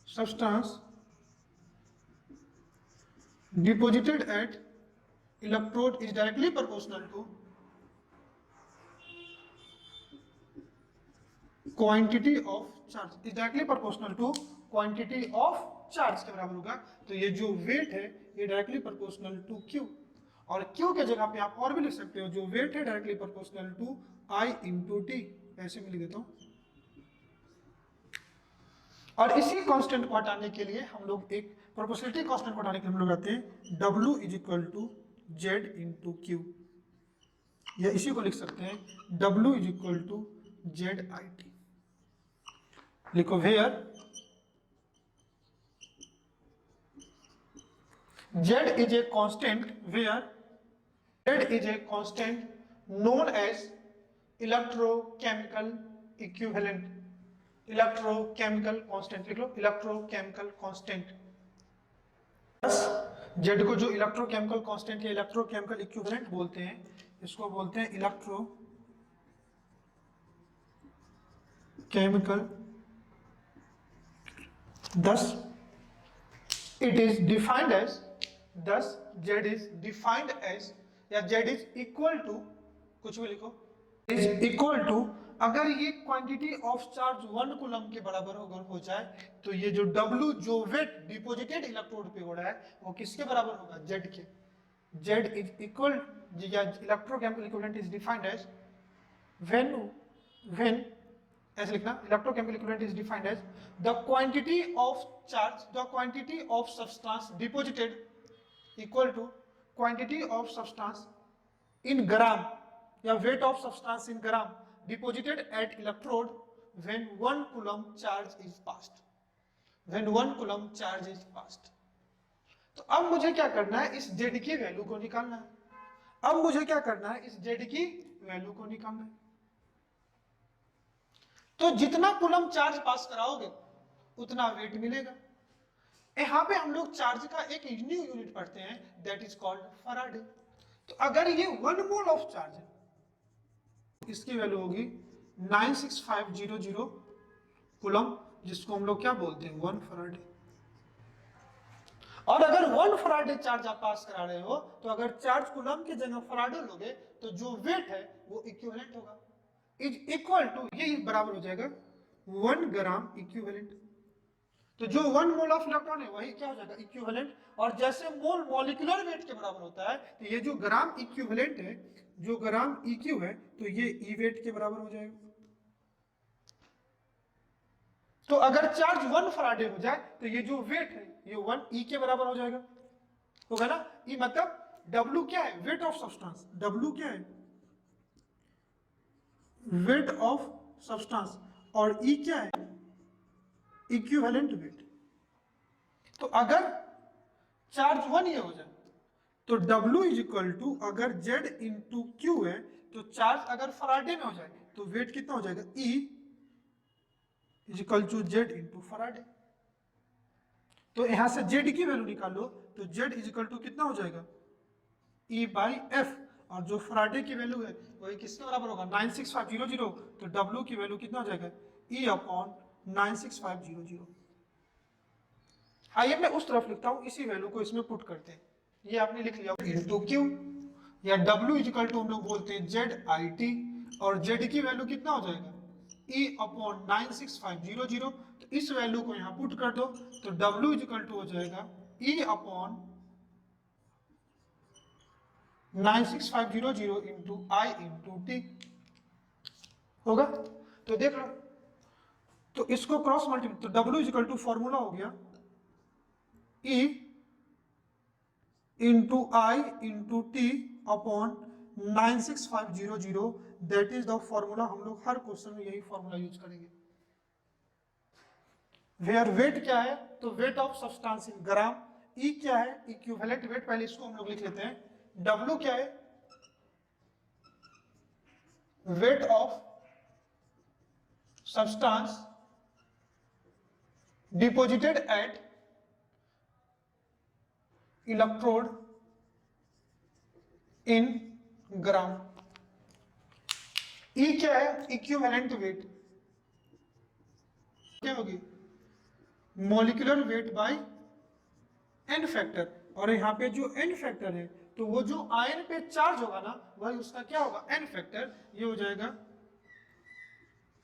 A: substance deposited at electrode is directly proportional to quantity of charge, is directly proportional to quantity of charge के बराबर होगा। तो ये जो वेट है ये डायरेक्टली प्रोपोर्शनल टू Q, और Q के जगह पे आप और भी लिख सकते हो, जो वेट है directly proportional to I into T, ऐसे में लिख देता हूं। और इसी कांस्टेंट को हटाने के लिए हम लोग एक प्रोपोर्शनलिटी कांस्टेंट को हटाने के लिए हम लोग आते हैं W is equal to Z into Q, या इसी को लिख सकते हैं W is equal to ZIT। लिखो where Z is a constant, where Z is a constant known as electrochemical equivalent, electrochemical constant लिख लो, इलेक्ट्रोकेमिकल कांस्टेंट। जेड को जो इलेक्ट्रोकेमिकल कांस्टेंट या इलेक्ट्रोकेमिकल इक्विवेलेंट बोलते हैं, इसको बोलते हैं electrochemical. thus it is defined as, thus z is defined as, या z is equal to, कुछ भी लिखो, is equal to, अगर ये क्वांटिटी ऑफ चार्ज 1 कूलम के बराबर अगर हो जाए तो ये जो W जो वेट डिपॉजिटेड इलेक्ट्रोड पे हो रहा है वो किसके बराबर होगा, Z के। Z is equal, या electrochemical equivalent is defined as when ऐसे लिखना, electrochemical equivalent is defined as the quantity of charge, the quantity of substance deposited equal to quantity of substance in gram, या weight of substance in gram deposited at electrode when 1 coulomb charge is passed, when 1 coulomb charge is passed। तो अब मुझे क्या करना है, इस Z की वैल्यू को निकालना है। अब मुझे क्या करना है, इस Z की वैल्यू को निकालना है। तो जितना कूलम चार्ज पास कराओगे उतना वेट मिलेगा। यहां पे हम लोग चार्ज का एक न्यू यूनिट पढ़ते हैं, दैट इज कॉल्ड फैराडे। तो अगर ये 1 मोल ऑफ चार्ज है, इसकी वैल्यू होगी 96500 कूलम, जिसको हम लोग क्या बोलते हैं, 1 फैराडे। और अगर 1 फैराडे चार्ज आप पास करा रहे हो तो अगर चार्ज कूलम की जगह फैराडे लोगे तो जो वेट है वो इक्विवेलेंट होगा, इज इक्वल टू, ये बराबर हो जाएगा 1 ग्राम इक्विवेलेंट। तो जो 1 मोल ऑफ इलेक्ट्रॉन है वही क्या हो जाएगा, इक्विवेलेंट। और जैसे मोल मॉलिक्यूलर वेट के बराबर होता है, तो ये जो ग्राम इक्विवेलेंट है, जो ग्राम इक्यू है, तो ये ई वेट के बराबर हो जाएगा। तो अगर चार्ज 1 फैराडे हो जाए तो ये जो वेट है ये 1 ई के बराबर हो जाएगा, होगा ना। ई मतलब W क्या है, वेट ऑफ सब्सटेंस। W क्या है, वेट ऑफ सब्सटेंस, और ई क्या है, इक्विवेलेंट वेट। तो अगर चार्ज 1 ये हो जाए तो W इज इक्वल टू, अगर Z इंटू क्यू है तो चार्ज अगर फैराडे में हो जाए तो वेट कितना हो जाएगा, E is equal to Z into faraday. तो यहां से Z की वैल्यू निकालो तो Z इज इक्वल टू कितना हो जाएगा, E बाई F। और जो फैराडे की वैल्यू है वही किसके बराबर होगा, 96500। तो W की वैल्यू कितना हो जाएगा, E अपॉन 96500। आइए मैं उस तरफ लिखता हूं, इसी वैल्यू को इसमें पुट करते हैं। ये आपने लिख लिया इंटू क्यू, या W इक्वल टू हम लोग बोलते हैं ZIT, और Z की वैल्यू कितना हो जाएगा, E अपॉन 96500। तो इस वैल्यू को यहाँ पुट कर दो तो W इक्वल टू हो जाएगा E upon 96500 into I into T होगा। तो देख लो, तो इसको क्रॉस मल्टीप्लाई, तो W इक्वल टू फॉर्मूला हो गया E into I into T upon 96500। That is the formula, हम लोग हर क्वेश्चन में यही फॉर्मूला यूज करेंगे। वेयर वेट क्या है, तो wait of substance in gram. E क्या है, इक्विवेलेंट वेट, पहले इसको हम लोग लिख लेते हैं। W क्या है, weight of substance deposited at electrode in gram. E क्या है, इक्विवेलेंट वेट, क्या होगी, molecular weight by n factor. और यहाँ पे जो n फैक्टर है तो वो जो आयन पे चार्ज होगा ना वही उसका क्या होगा, n फैक्टर। ये हो जाएगा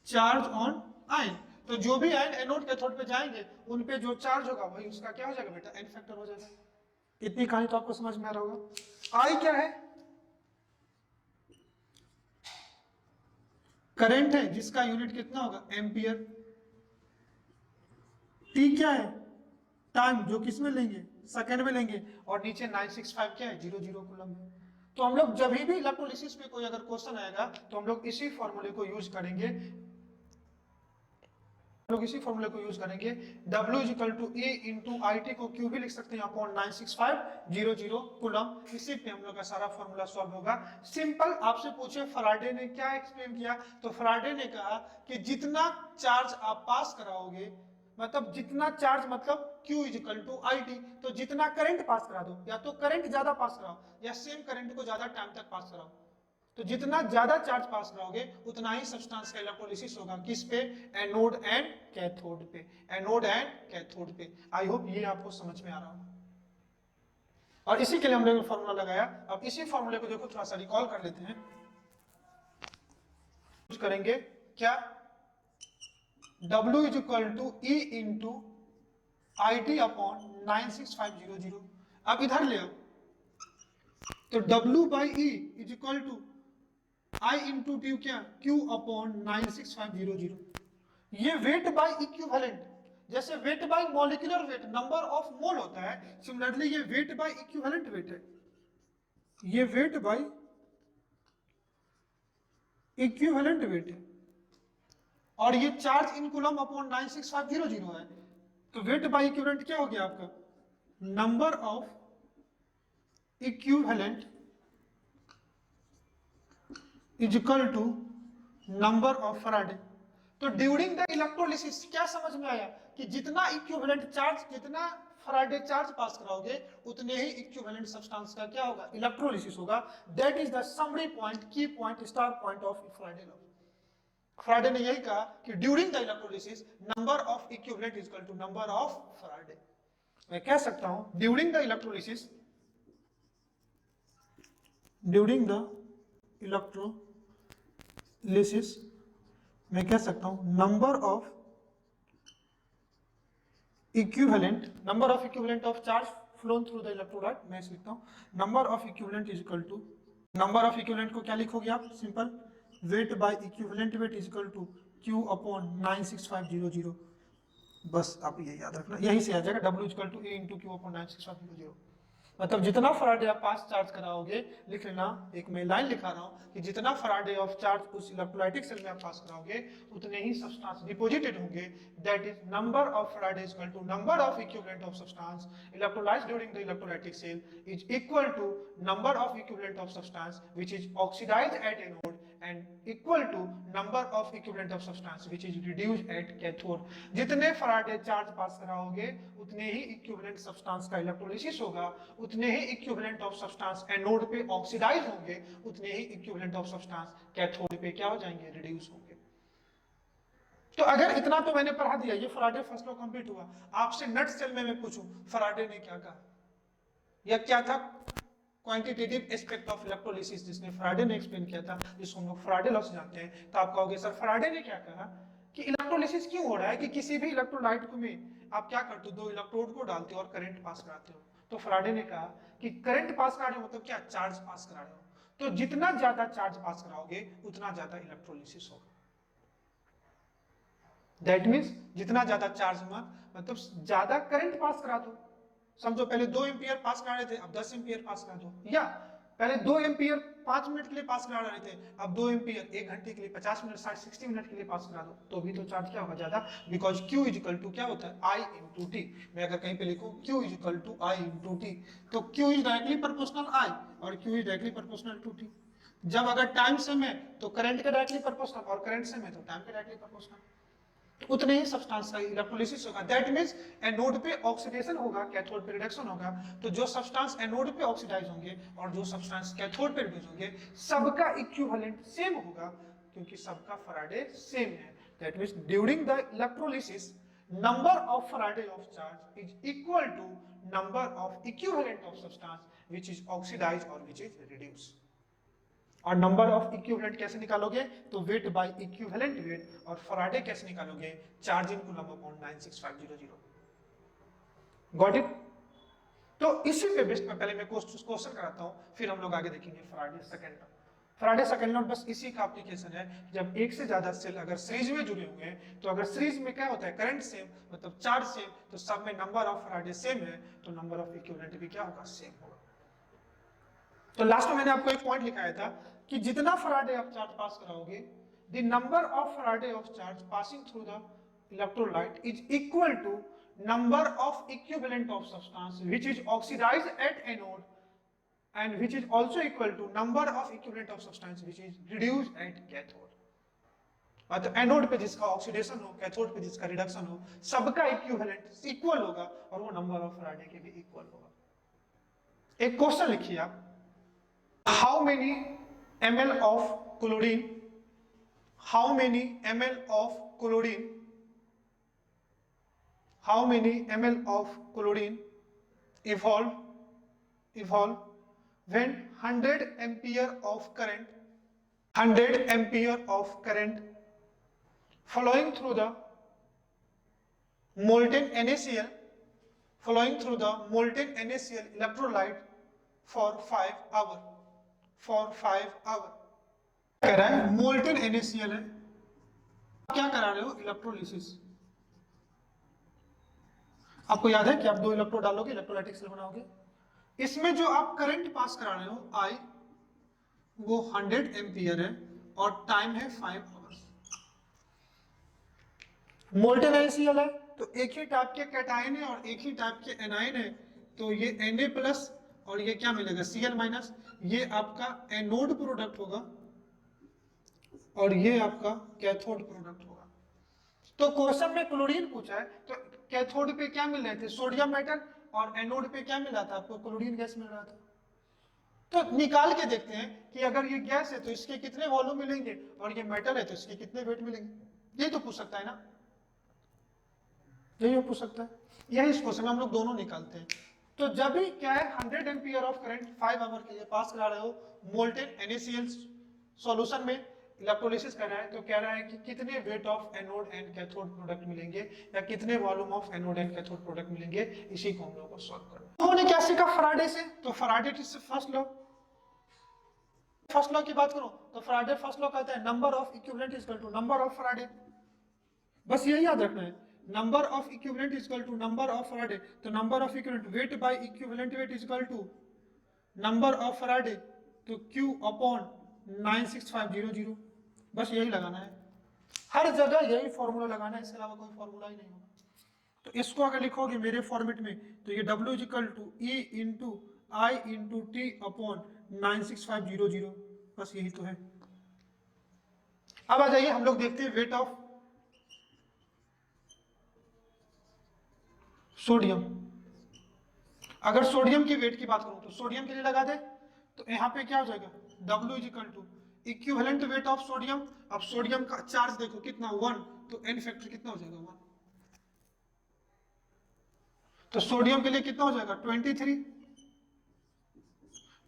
A: चार्ज ऑन आयन। तो जो भी आयन एनोड कैथोड पे जाएंगे उन पे जो चार्ज होगा वही उसका क्या हो जाएगा बेटा, n फैक्टर हो जाएगा। इतनी कहानी तो आपको समझ में आ रहा होगा। I क्या है, करंट है जिसका यूनिट कितना होगा, एम्पियर। T क्या है, टाइम, जो किस में लेंगे, सेकंड में लेंगे। और नीचे 965 क्या है, 00 कूलम है। तो हम लोग जब भी इलेक्ट्रोलिसिस में कोई अगर क्वेश्चन आएगा तो हम लोग इसी फॉर्मूले को यूज करेंगे। लोग इसी फॉर्मूले को यूज करेंगे, W is equal to E into I T को Q भी लिख सकते हैं अपॉन 96500 कूलम। इसी पे हम लोग का सारा फॉर्मूला सॉल्व होगा। सिंपल, आपसे पूछे फराडे ने क्या एक्सप्लेन किया, तो फराडे ने कहा कि जितना चार्ज आप पास कराओगे, मतलब जितना चार्ज मतलब Q is equal to I T, तो जितना करंट पास करा दो, या तो करंट ज्यादा पास कराओ या सेम करंट को ज्यादा टाइम तक पास कराओ, तो जितना ज्यादा चार्ज पास कराओगे उतना ही सब्सटेंस का इलेक्ट्रोलिसिस होगा। किस पे? एनोड एंड कैथोड पे, एनोड एंड कैथोड पे। आई होप ये आपको समझ में आ रहा होगा। और इसी के लिए हमने फॉर्मूला लगाया। अब इसी फॉर्मूले को देखो, थोड़ा सा रिकॉल कर लेते हैं। कुछ करेंगे क्या? W is equal to E into I T upon 96500। अब इधर ले आओ, तो W by E is equal to I into T क्या? Q upon 96500। ये वेट बाय इक्विवेलेंट, जैसे weight by molecular weight number of mole होता है, सिमिलरली ये वेट बाय इक्विवेलेंट वेट है। ये वेट बाय इक्विवेलेंट वेट है, और ये चार्ज इन कूलम अपॉन 96500 है। तो वेट बाय इक्विवेलेंट क्या हो गया आपका? Number of equivalent is equal to number of Faraday. तो ड्यूरिंग द इलेक्ट्रोलिसिस क्या समझ में आया कि जितना इक्विवेलेंट चार्ज, जितना फैराडे चार्ज पास कराओगे, उतने ही इक्विवेलेंट सब्सटेंस का क्या होगा? इलेक्ट्रोलिसिस होगा। That is the summary point, key point, star point of Faraday law. Faraday ने यही कहा कि during the electrolysis number of equivalent is equal to number of Faraday. मैं कह सकता हूं during the electrolysis, during the electrolysis मैं कह सकता हूं number of equivalent, number of equivalent of charge flown through the electrolyte, मैं लिखता हूं number of equivalent is equal to, number of equivalent को क्या लिखोगे आप? Simple, weight by equivalent weight is equal to Q upon 96500। बस आप ये याद रखना, यही से आ जाएगा W equal to A into Q upon 96500। मतलब जितना फराडे आप पास चार्ज कराओगे, लिख लेना, एक मैं लाइन लिखा रहा हूं कि जितना फराडे ऑफ चार्ज उस इलेक्ट्रोलाइटिक सेल में आप पास कराओगे, उतने ही सब्सटेंस डिपॉजिटेड होंगे। That is number of faraday is equal to number of equivalent of substance electrolysed during the electrolytic cell is equal to number of equivalent of substance which is oxidised at anode and equal to number of equivalent of substance which is reduced at cathode. जितने फराडे चार्ज पास कराओगे, उतने ही इक्विवेलेंट सब्सटेंस का इलेक्ट्रोलिसिस होगा, उतने ही इक्विवेलेंट ऑफ सब्सटेंस एनोड पे ऑक्सीडाइज होंगे, उतने ही इक्विवेलेंट ऑफ सब्सटेंस कैथोड पे क्या हो जाएंगे? रिड्यूस होंगे। तो अगर इतना तो मैंने पढ़ा दिया, ये फराडे फर्स्ट लॉ कंप्लीट हुआ। आपसे नट सेल में मैं पूछूं फराडे ने क्या कहा, या क्या था क्वांटिटेटिव एस्पेक्ट ऑफ इलेक्ट्रोलिसिस जिसने फराडे ने एक्सप्लेन किया था, जिसको हम लोग फराडे लॉ से जानते हैं, तो आप कहोगे सर फराडे ने क्या कहा कि इलेक्ट्रोलिसिस क्यों हो रहा है कि किसी भी इलेक्ट्रोलाइट में आप क्या करते हो? दो इलेक्ट्रोड को डालते हो और करंट पास कराते हो। तो फराडे ने कहा कि करंट पास करा रहे हो मतलब क्या? चार्ज पास करा रहे हो। तो जितना ज्यादा चार्ज पास कराओगे, उतना ज्यादा इलेक्ट्रोलिसिस होगा। दैट मीन्स जितना ज्यादा चार्ज मतलब ज्यादा करंट पास करा दो। समझो पहले 2 एम्पियर पास करा रहे थे, अब 10 एम्पियर पास करा दो, या पहले 2 एम्पियर 5 मिनट के लिए पास करा रहे थे, अब 2 एम्पियर 1 घंटे के लिए, 50 मिनट 60 मिनट के लिए पास करा दो, तो भी तो चार्ज क्या होगा? ज्यादा। Because Q is equal to क्या होता है? I into T. मैं अगर कहीं पे लिखूं Q is equal to I into T, तो Q is directly proportional I और Q is directly proportional to T. जब अगर टाइम सेम है तो करंट के डायरेक्टली प्रोपोर्शनल, और करंट सेम है तो टाइम के डायरेक्टली प्रोपोर्शनल, उतने ही सब्सटेंस का इलेक्ट्रोलिसिस होगा। दैट मींस एनोड पे ऑक्सीडेशन होगा, कैथोड पे रिडक्शन होगा। तो जो सब्सटेंस एनोड पे ऑक्सीडाइज होंगे और जो सब्सटेंस कैथोड पे रिड्यूस होंगे, सबका इक्विवेलेंट सेम होगा, क्योंकि सबका फराडे सेम है। That means during the electrolysis number of Faraday of charge is equal to number of equivalent of substance which is oxidized or which is reduced। और नंबर ऑफ इक्विवेलेंट कैसे निकालोगे? तो वेट बाय इक्विवेलेंट वेट, और फराडे कैसे निकालोगे? Charge in coulomb upon 96500। Got it? तो इसी पे बेस्ड में पहले मैं क्वेश्चन कराता हूं, फिर हम लोग आगे देखेंगे Faraday second law. Faraday second law बस इसी का एप्लीकेशन है। जब एक से ज्यादा सेल अगर सीरीज में जुड़े हुए हैं, तो अगर सीरीज में क्या होता है? करंट सेम मतलब चार्ज सेम, तो सब में नंबर ऑफ फराडे सेम है, तो नंबर ऑफ इक्विवेलेंट भी क्या होगा? सेम होगा। तो लास्ट में मैंने आपको एक पॉइंट लिखाया था कि जितना फराडे आप चार्ज पास कराओगे, the number of Faraday of charge passing through the electrolyte is equal to number of equivalent of substance which is oxidized at anode and which is also equal to number of equivalent of substance which is reduced at cathode. तो एनोड पे जिसका ऑक्सीडेशन हो, कैथोड पे जिसका रिडक्शन हो, सबका इक्विवेलेंट इक्वल होगा और वो नंबर ऑफ फैराडे के भी इक्वल होगा। एक क्वेश्चन लिखिए आप, how many ml of chlorine, how many ml of chlorine, how many ml of chlorine evolve when 100 ampere of current, 100 ampere of current flowing through the molten NaCl, flowing through the molten NaCl electrolyte for 5 hours, for 5 hours। कह रहा है मोल्टेन NaCl है, क्या करा रहे हो, इलेक्ट्रोलिसिस। आपको याद है कि आप 2 इलेक्ट्रोड डालोगे, इलेक्ट्रोलाइटिक सेल बनाओगे। इसमें जो आप करंट पास करा रहे हो I, वो 100 एम्पियर है और टाइम है 5 आवर्स। मोल्टेन NaCl है तो एक ही टाइप के कैटायन है और एक ही टाइप के एनायन है, तो ये Na प्लस और ये क्या मिलेगा, Cl माइनस। ये आपका एनोड प्रोडक्ट होगा और ये आपका कैथोड प्रोडक्ट होगा। तो क्वेश्चन में क्लोरीन पूछा है, तो कैथोड पे क्या मिल रहे थे, सोडियम मेटल, और एनोड पे क्या मिल रहा था आपको, क्लोरीन गैस मिल रहा था। तो निकाल के देखते हैं कि अगर ये गैस है तो इसके कितने वॉल्यूम मिलेंगे और ये मेटल है तो इसके कितने वेट मिलेंगे। ये तो पूछ सकता है ना, यही पूछ सकता है। यही इस क्वेश्चन में हम लोग दोनों निकालते हैं। तो जब भी क्या है 100 एम्पियर ऑफ करंट 5 आवर के लिए पास करा रहे हो मोल्टेन NaCl सॉल्यूशन में, इलेक्ट्रोलिसिस कर रहा है, तो कह रहा है कि कितने weight of anode and cathode product मिलेंगे या कितने volume of anode and cathode product मिलेंगे। इसी को हम लोगों को सॉल्व करना है। उन्होंने क्या सीखा फैराडे से, तो फैराडे से फर्स्ट लॉ की बात करो तो फैराडे फर्स्ट लॉ कहता है number of equivalent is equal to number of Faraday. बस यही याद रखना है, number of equivalent is equal to number of Faraday. तो number of equivalent weight by equivalent weight is equal to number of Faraday, तो Q अपॉन 96500। बस यही लगाना है, हर जगह यही फॉर्मूला लगाना है, इसके अलावा कोई फॉर्मूला ही नहीं होगा। तो इसको अगर लिखोगे मेरे फॉर्मेट में तो ये W is equal to E into I into T upon 96500। बस यही तो है। अब आ जाइए हम लोग देखते हैं वेट ऑफ सोडियम। अगर सोडियम की वेट की बात करूं तो सोडियम के लिए लगा दे तो यहां पे क्या हो जाएगा, W is equal to equivalent weight of sodium. अब सोडियम का चार्ज देखो कितना 1, तो n फैक्टर कितना हो जाएगा 1। तो सोडियम के लिए कितना हो जाएगा 23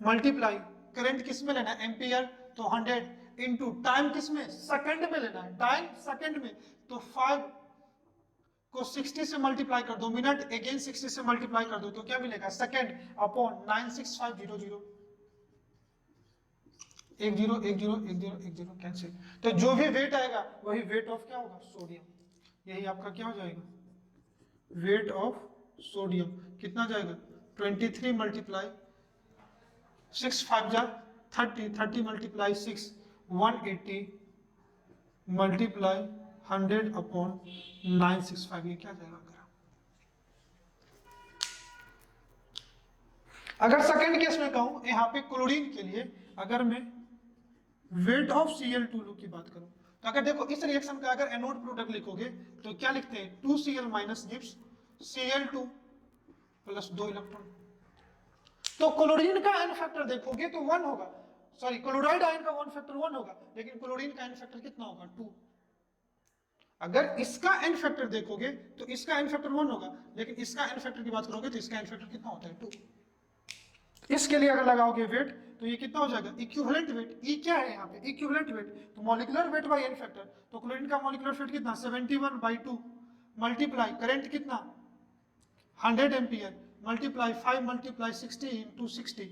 A: मल्टीप्लाई करंट किस में लेना है, एम्पियर, तो 100 इंटू टाइम किस में, सेकंड में लेना है, टाइम सेकंड में, तो 5 को 60 से मल्टीप्लाई कर दो, मिनट अगेन 60 से मल्टीप्लाई कर दो, तो क्या मिलेगा सेकंड अपॉन 96500। 10 कैंसिल। तो जो भी वेट आएगा वही वेट ऑफ क्या होगा, सोडियम। यही आपका क्या हो जाएगा, वेट ऑफ सोडियम कितना जाएगा 23 मल्टीप्लाई 6 5 जा 30 मल्टीप्लाई 6 180 मल्टीप्लाई 100 अपॉन 965। ये क्या जाएगा ग्राम। अगर सेकंड केस में कहूं यहाँ पे क्लोरीन के लिए अगर मैं वेट ऑफ Cl2 की बात करूं तो अगर देखो इस रिएक्शन का अगर एनोड प्रोडक्ट लिखोगे तो क्या लिखते हैं 2Cl minus gives Cl2 plus 2 electron. तो क्लोरीन का एन फैक्टर देखोगे तो 1 होगा, सॉरी क्लोराइड आयन का 1 फैक्टर 1 होगा, लेकिन क्लोरीन का एन फैक्टर कितना होगा 2। अगर इसका एन फैक्टर देखोगे तो इसका एन फैक्टर 1 होगा, लेकिन इसका एन फैक्टर की बात करोगे तो इसका एन फैक्टर कितना होता है 2। इसके लिए अगर लगाओगे वेट तो ये कितना हो जाएगा इक्विवेलेंट वेट। ई क्या है यहाँ पे इक्विवेलेंट वेट, तो molecular weight by n factor, तो क्लोरीन का मॉलिक्यूलर वेट कितना 71/2 मल्टीप्लाई करंट कितना 100 एम्पियर मल्टीप्लाई 5 मल्टीप्लाई 60 इंटू 60।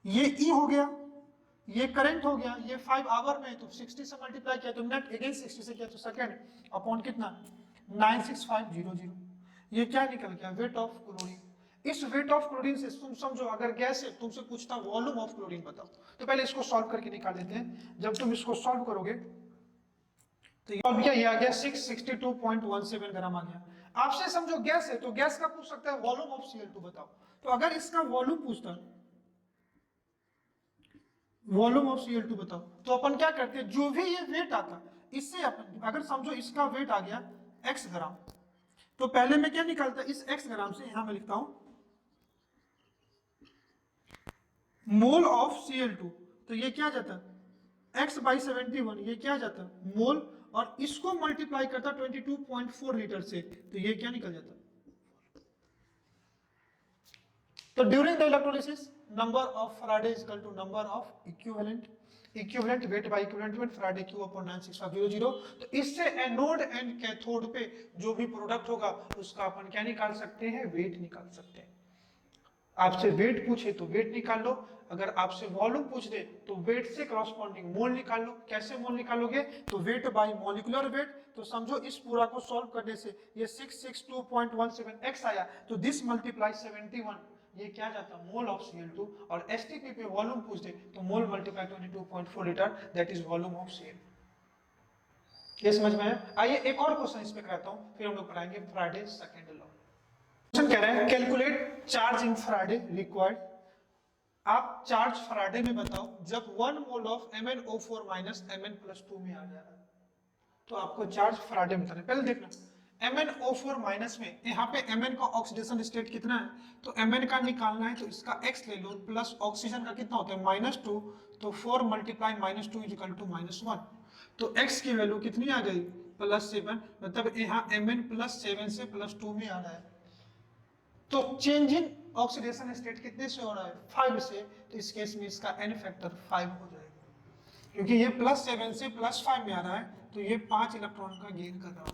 A: ये ई हो गया, ये करंट हो गया, ये 5 आवर में, तो 60 से मल्टीप्लाई किया तो मिनट अगेन 60 से किया तो सेकंड अपॉन कितना 96500। ये क्या निकल गया वेट ऑफ क्लोरीन। इस वेट ऑफ क्लोरीन से तुम समझो अगर गैस है तुमसे पूछता वॉल्यूम ऑफ क्लोरीन बताओ, तो पहले इसको सॉल्व करके निकाल देते हैं। जब तुम इसको सॉल्व करोगे तो ये आ गया 662.17 ग्राम आ गया। आपसे समझो गैस है तो गैस का पूछ सकता है वॉल्यूम ऑफ Cl2 बताओ। तो अगर इसका वॉल्यूम पूछता वॉल्यूम ऑफ Cl2 बताओ तो अपन क्या करते हैं, जो भी ये वेट आता इससे अपन अगर समझो इसका वेट आ गया x ग्राम, तो पहले मैं क्या निकालता, इस x ग्राम से यहां मैं लिखता हूं मोल ऑफ Cl2, तो ये क्या जाता x/71, ये क्या जाता मोल, और इसको मल्टीप्लाई करता 22.4 लीटर से, तो ये क्या निकल जाता। तो during the electrolysis number of faraday is equal to number of equivalent weight by equivalent weight faraday Q upon 96500। तो इससे एनोड एंड कैथोड पे जो भी प्रोडक्ट होगा उसका अपन क्या निकाल सकते हैं, वेट निकाल सकते हैं। आपसे वेट पूछे तो वेट निकाल लो, अगर आपसे वॉल्यूम पूछ दे तो वेट से करस्पॉन्डिंग मोल निकाल लो। कैसे मोल निकालोगे, तो वेट बाय मॉलिक्यूलर वेट। तो समझो इस पूरा को सॉल्व करने से ये 662.17 x आया, तो दिस मल्टीप्लाई 71, ये क्या जाता मोल ऑफ Cl2, और एसटीपी पे वॉल्यूम पूछ दे तो mole multiply 22.4 litre, that is volume of Cl। ये समझ में आया। आइए एक और क्वेश्चन इस पे कराता हूं, फिर हम लोग पढ़ाएंगे फैराडे सेकंड लॉ। क्वेश्चन कह रहा है calculate charge in Faraday required. आप चार्ज फैराडे में बताओ जब 1 mole of MnO4 minus Mn+2 में आ जा रहा है, तो आपको चार्ज फैराडे में बताना है। पहले देखना MnO4 माइनस में यहाँ पे Mn का ऑक्सीडेशन स्टेट कितना है, तो Mn का निकालना है तो इसका x ले लो, प्लस ऑक्सीजन का कितना होता है -2, तो 4 मल्टीप्लाई -2 इज इक्वल टू -1, तो x की वैल्यू कितनी आ गई +7, मतलब यहाँ Mn+7 से +2 में आ रहा है। तो चेंज इन ऑक्सीडेशन स्टेट कितने से हो रहा है 5 से, तो इस केस में इसका n फैक्टर 5 हो जाएगा, क्योंकि ये +7 से +5 में आ रहा है, तो ये 5 इलेक्ट्रॉन का गेन कर रहा है।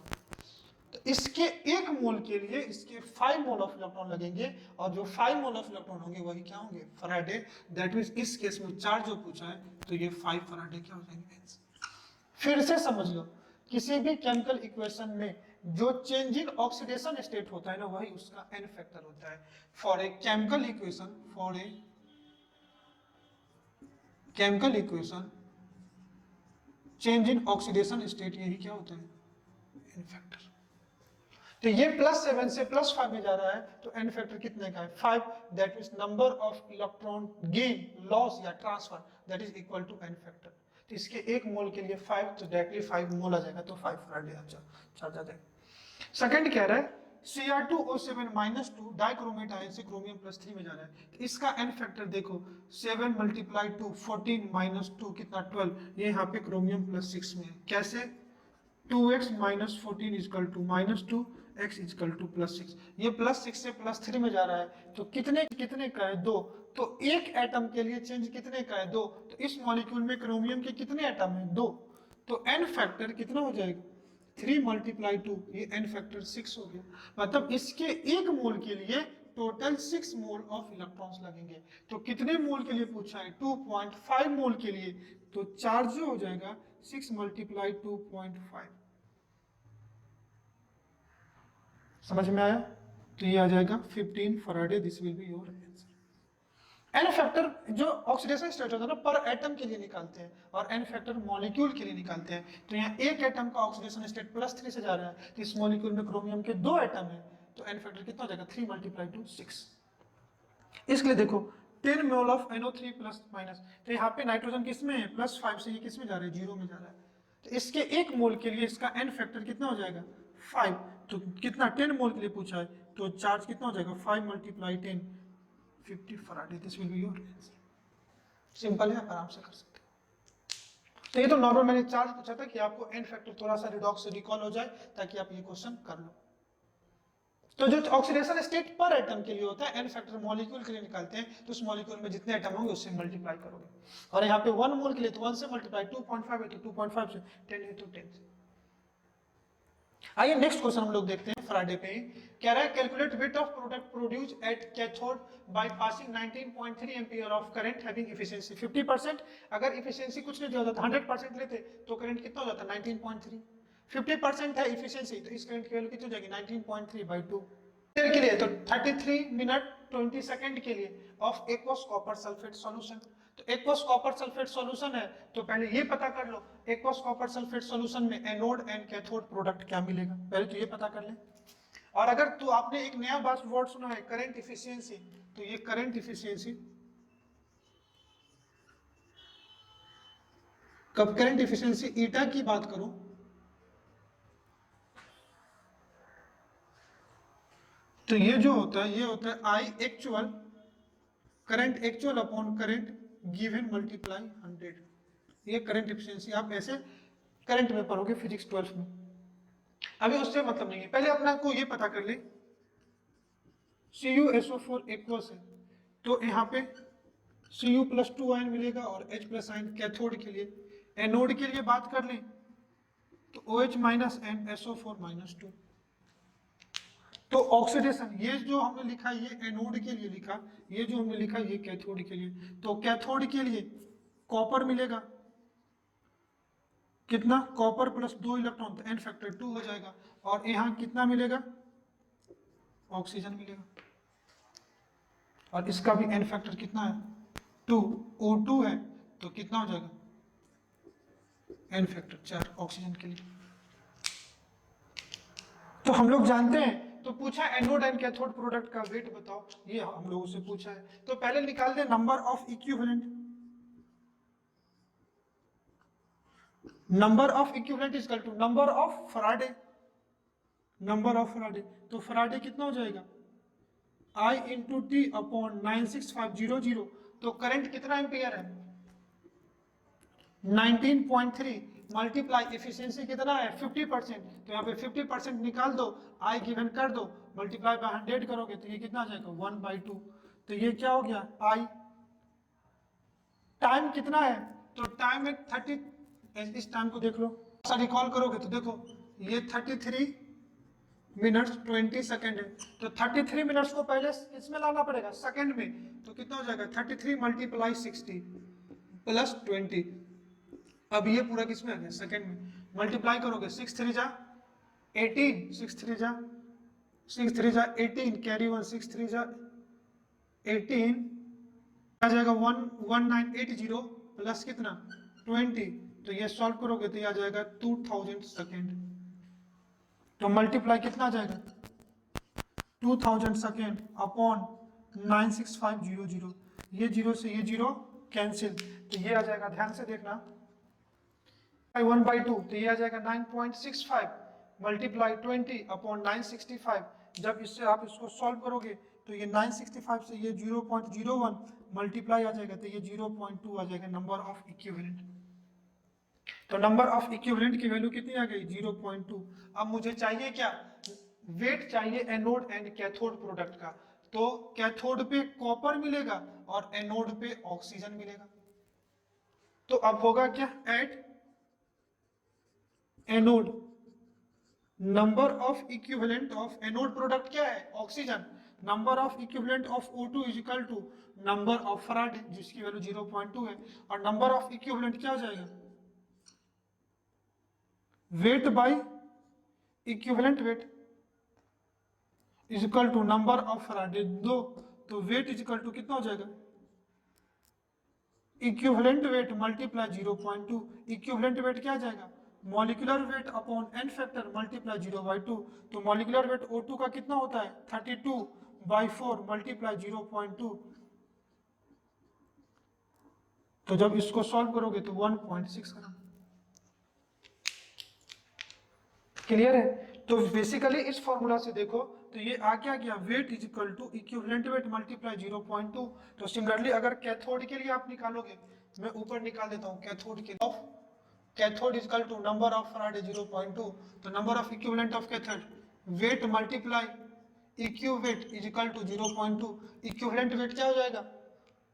A: तो इसके 1 मोल के लिए इसके 5 मोल ऑफ इलेक्ट्रॉन लगेंगे, और जो 5 मोल ऑफ इलेक्ट्रॉन होंगे वही क्या होंगे फैराडे। दैट मींस इस केस में चार्ज जो पूछा है तो ये 5 फैराडे क्या हो जाएंगे। फिर से समझ लो, किसी भी केमिकल इक्वेशन में जो चेंज इन ऑक्सीडेशन स्टेट होता है ना, वही उसका n फैक्टर होता है। For a chemical equation change in oxidation state, यही क्या होता है n फैक्टर। तो ये +7 से +5 में जा रहा है, तो n फैक्टर कितने का है 5, that means number of electron gain loss या transfer, that is equal to n factor. तो इसके 1 मोल के लिए 5, तो डायरेक्टली 5 मोल आ जाएगा, तो 5 फैराडे चार्ज आ जाएगा। सेकंड कह रहा है Cr2O7-2 डाइक्रोमेट आयन से क्रोमियम +3 में जा रहा है, तो इसका n फैक्टर देखो 7 × 2 14 - 2 कितना 12, ये यहाँ पे क्रोमियम +6 में है। कैसे 2x - 14 = -2, x = +6, ये +6 से +3 में जा रहा है, तो कितने का है 2, तो एक एटम के लिए चेंज कितने का है 2, तो इस मॉलिक्यूल में क्रोमियम के कितने एटम है 2, तो n फैक्टर कितना हो जाएगा 3 × 2, ये n फैक्टर 6 हो गया, मतलब इसके 1 मोल के लिए टोटल 6 मोल ऑफ इलेक्ट्रॉन्स लगेंगे। तो कितने मोल के लिए पूछा है 2.5 मोल के लिए, तो चार्ज जो हो जाएगा 6 × 2.5। समझ में आया, तो ये आ जाएगा 15 faraday, this will be your answer. N factor जो ऑक्सीडेशन स्टेट होता है ना पर एटम के लिए निकालते हैं, और एन फैक्टर मॉलिक्यूल के लिए निकालते हैं। तो यहाँ एक एटम का ऑक्सीडेशन स्टेट +3 से जा रहा है, तो इस मॉलिक्यूल में क्रोमियम के 2 एटम है, तो एन फैक्टर कितना हो जाएगा 3 × 6। इसके लिए देखो 10 मोल ऑफ NO3+-, तो यहाँ पे नाइट्रोजन किस में है +5 से, ये किस में जा रहा है 0 में जा रहा है, तो इसके 1 मोल के लिए इसका n फैक्टर कितना हो जाएगा 5, तो कितना 10 मोल के लिए पूछा है, तो चार्ज कितना हो जाएगा 5 × 10 50 Faraday, this will be your answer. Simple है, आराम से कर सकते हैं। तो ये तो नॉर्मल मैंने चार्ज पूछा था कि आपको n फैक्टर थोड़ा सा रिडॉक्स से रिकॉल हो जाए, ताकि आप ये क्वेश्चन कर लो। तो जो ऑक्सीडेशन स्टेट पर एटम के लिए होता है, n फैक्टर मॉलिक्यूल के लिए निकालते हैं, तो उस मॉलिक्यूल में जितने एटम होंगे उससे मल्टीप्लाई करोगे, और यहाँ पे 1 मोल के लिए तो 1 से मल्टीप्लाई, 2.5 है तो 2.5 से, 10 है तो 10 से। आइए नेक्स्ट क्वेश्चन हम लोग देखते हैं फैराडे पे ही। कह रहा है calculate weight of product produce at cathode by passing 19.3 ampere of current having efficiency 50%। अगर एफिशिएंसी कुछ नहीं दिया होता 100% लेते तो करंट कितना हो जाता 19.3, 50% है एफिशिएंसी, तो इस करंट की वैल्यू कितनी हो जाएगी 19.3/2 देर के लिए, तो 33 मिनट 20 सेकंड के लिए of aqueous copper sulphate solution. तो एक्वस कॉपर सल्फेट सॉल्यूशन है, तो पहले ये पता कर लो एक्वस कॉपर सल्फेट सॉल्यूशन में एनोड एंड कैथोड प्रोडक्ट क्या मिलेगा, पहले तो ये पता कर ले। और अगर तो आपने एक नया बात वर्ड सुना है करंट इफिशियंसी, तो ये करंट इफिशियंसी कब करंट इफिशियंसी ईटा की बात करूं तो ये जो होता है ये होता है I actual current actual upon current given multiply 100। ये करंट इफिशियंसी आप ऐसे करंट में पढ़ोगे फिजिक्स 12 में, अभी उससे मतलब नहीं है। पहले अपना को ये पता कर ले CuSO4 एक्वस है, तो यहाँ पे Cu+2 आयन मिलेगा और H+ आयन कैथोड के लिए। एनोड के लिए बात कर लें तो OH- and SO4-2। तो ऑक्सीडेशन ये जो हमने लिखा ये एनोड के लिए लिखा, ये जो हमने लिखा ये कैथोड के लिए। तो कैथोड के लिए कॉपर मिलेगा कितना, कॉपर प्लस 2 इलेक्ट्रॉन, तो एन फैक्टर 2 हो जाएगा। और यहाँ कितना मिलेगा, ऑक्सीजन मिलेगा, और इसका भी एन फैक्टर कितना है 2, O2 है तो कितना हो जाएगा एन फैक्टर 4 ऑक्सीजन के लिए। तो हम लोग जानते हैं, तो पूछा एनोड एंड कैथोड प्रोडक्ट का वेट बताओ, ये हम लोगों से पूछा है। तो पहले निकाल दे number of equivalent, number of equivalent is equal to number of Faraday, number of Faraday. तो फराडे कितना हो जाएगा I इंटू टी अपॉन 96500। तो करंट कितना एम्पियर है 19.3 मल्टीप्लाई इफिशियंसी कितना है 50%, तो यहाँ पे 50% निकाल दो, I गिवन कर दो, मल्टीप्लाई बाय 100 करोगे तो ये कितना आ जाएगा 1/2। तो ये क्या हो गया I। टाइम कितना है, तो टाइम है 30, इस टाइम को देख लो, ऐसा रिकॉल करोगे तो देखो ये 33 मिनट्स 20 सेकेंड है। तो 33 मिनट्स को पहले किसमें लाना पड़ेगा सेकेंड में, तो कितना हो जाएगा 33 मल्टीप्लाई 60 प्लस 20। अब ये पूरा किसमें आ गया सेकेंड में, मल्टीप्लाई करोगे 6 3 जा 18, 6 3 जा 18, कैरी 1 6 3 जा 18 आ जाएगा 1980 प्लस कितना 20। तो ये सॉल्व करोगे तो ये आ जाएगा 2000 सेकेंड। तो मल्टीप्लाई कितना आ जाएगा 2000 सेकेंड अपॉन 96500, ये जीरो से ये जीरो कैंसिल, तो ये आ जाएगा, ध्यान से देखना 1/2, तो ये आ जाएगा 9.65 मल्टीप्लाई 20 अपॉन 965। जब इससे आप इसको सॉल्व करोगे तो ये 965 से ये 0.01 मल्टीप्लाई आ जाएगा तो ये 0.2 आ जाएगा नंबर ऑफ इक्विवेलेंट। तो नंबर ऑफ इक्विवेलेंट की वैल्यू कितनी आ गई 0.2। अब मुझे चाहिए क्या, वेट चाहिए एनोड एंड कैथोड प्रोडक्ट का। तो कैथोड पे कॉपर मिलेगा और एनोड पे ऑक्सीजन मिलेगा। तो अब होगा क्या at anode number of equivalent of anode product क्या है oxygen, number of equivalent of O2 is equal to number of faraday जिसकी वैल्यू 0.2 है, और नंबर ऑफ इक्विवेलेंट क्या हो जाएगा weight by equivalent weight is equal to number of faraday 2। तो वेट इज इक्वल टू कितना हो जाएगा equivalent weight multiply 0.2। Equivalent weight क्या आ जाएगा molecular weight upon n factor multiply 0/2। तो मॉलिक्यूलर वेट O2 का कितना होता है 32/4 मल्टीप्लाई 0.2। तो जब इसको सॉल्व करोगे तो 1.6 ग्राम। क्लियर है। तो बेसिकली इस फॉर्मूला से देखो तो ये आ क्या गया weight is equal to equivalent weight multiply 0.2। तो सिमिलरली अगर कैथोड के लिए आप निकालोगे, मैं ऊपर निकाल देता हूँ कैथोड के लिए, cathode is equal to number of Faraday 0.2। तो number of equivalent of cathode weight multiply eq weight is equal to 0.2। Equivalent weight क्या हो जाएगा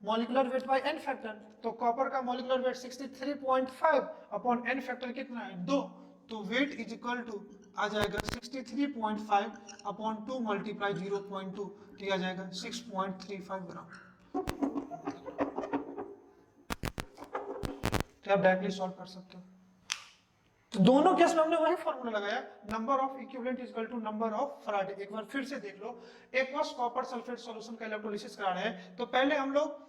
A: molecular weight by n factor. तो कॉपर का molecular weight 63.5 upon n factor कितना है 2। तो वेट इज इक्वल टू आ जाएगा 63.5 अपॉन 2 मल्टीप्लाई 0.2, तो आ जाएगा 6.35 ग्राम। तो आप डायरेक्टली सॉल्व कर सकते हो। तो दोनों केस में हमने वही फॉर्मूला लगाया, number of equivalent is equal to number of faraday. एक बार फिर से देख लो, एक्वस कॉपर सल्फेट सॉल्यूशन का इलेक्ट्रोलिसिस करा रहे हैं, तो पहले हम लोग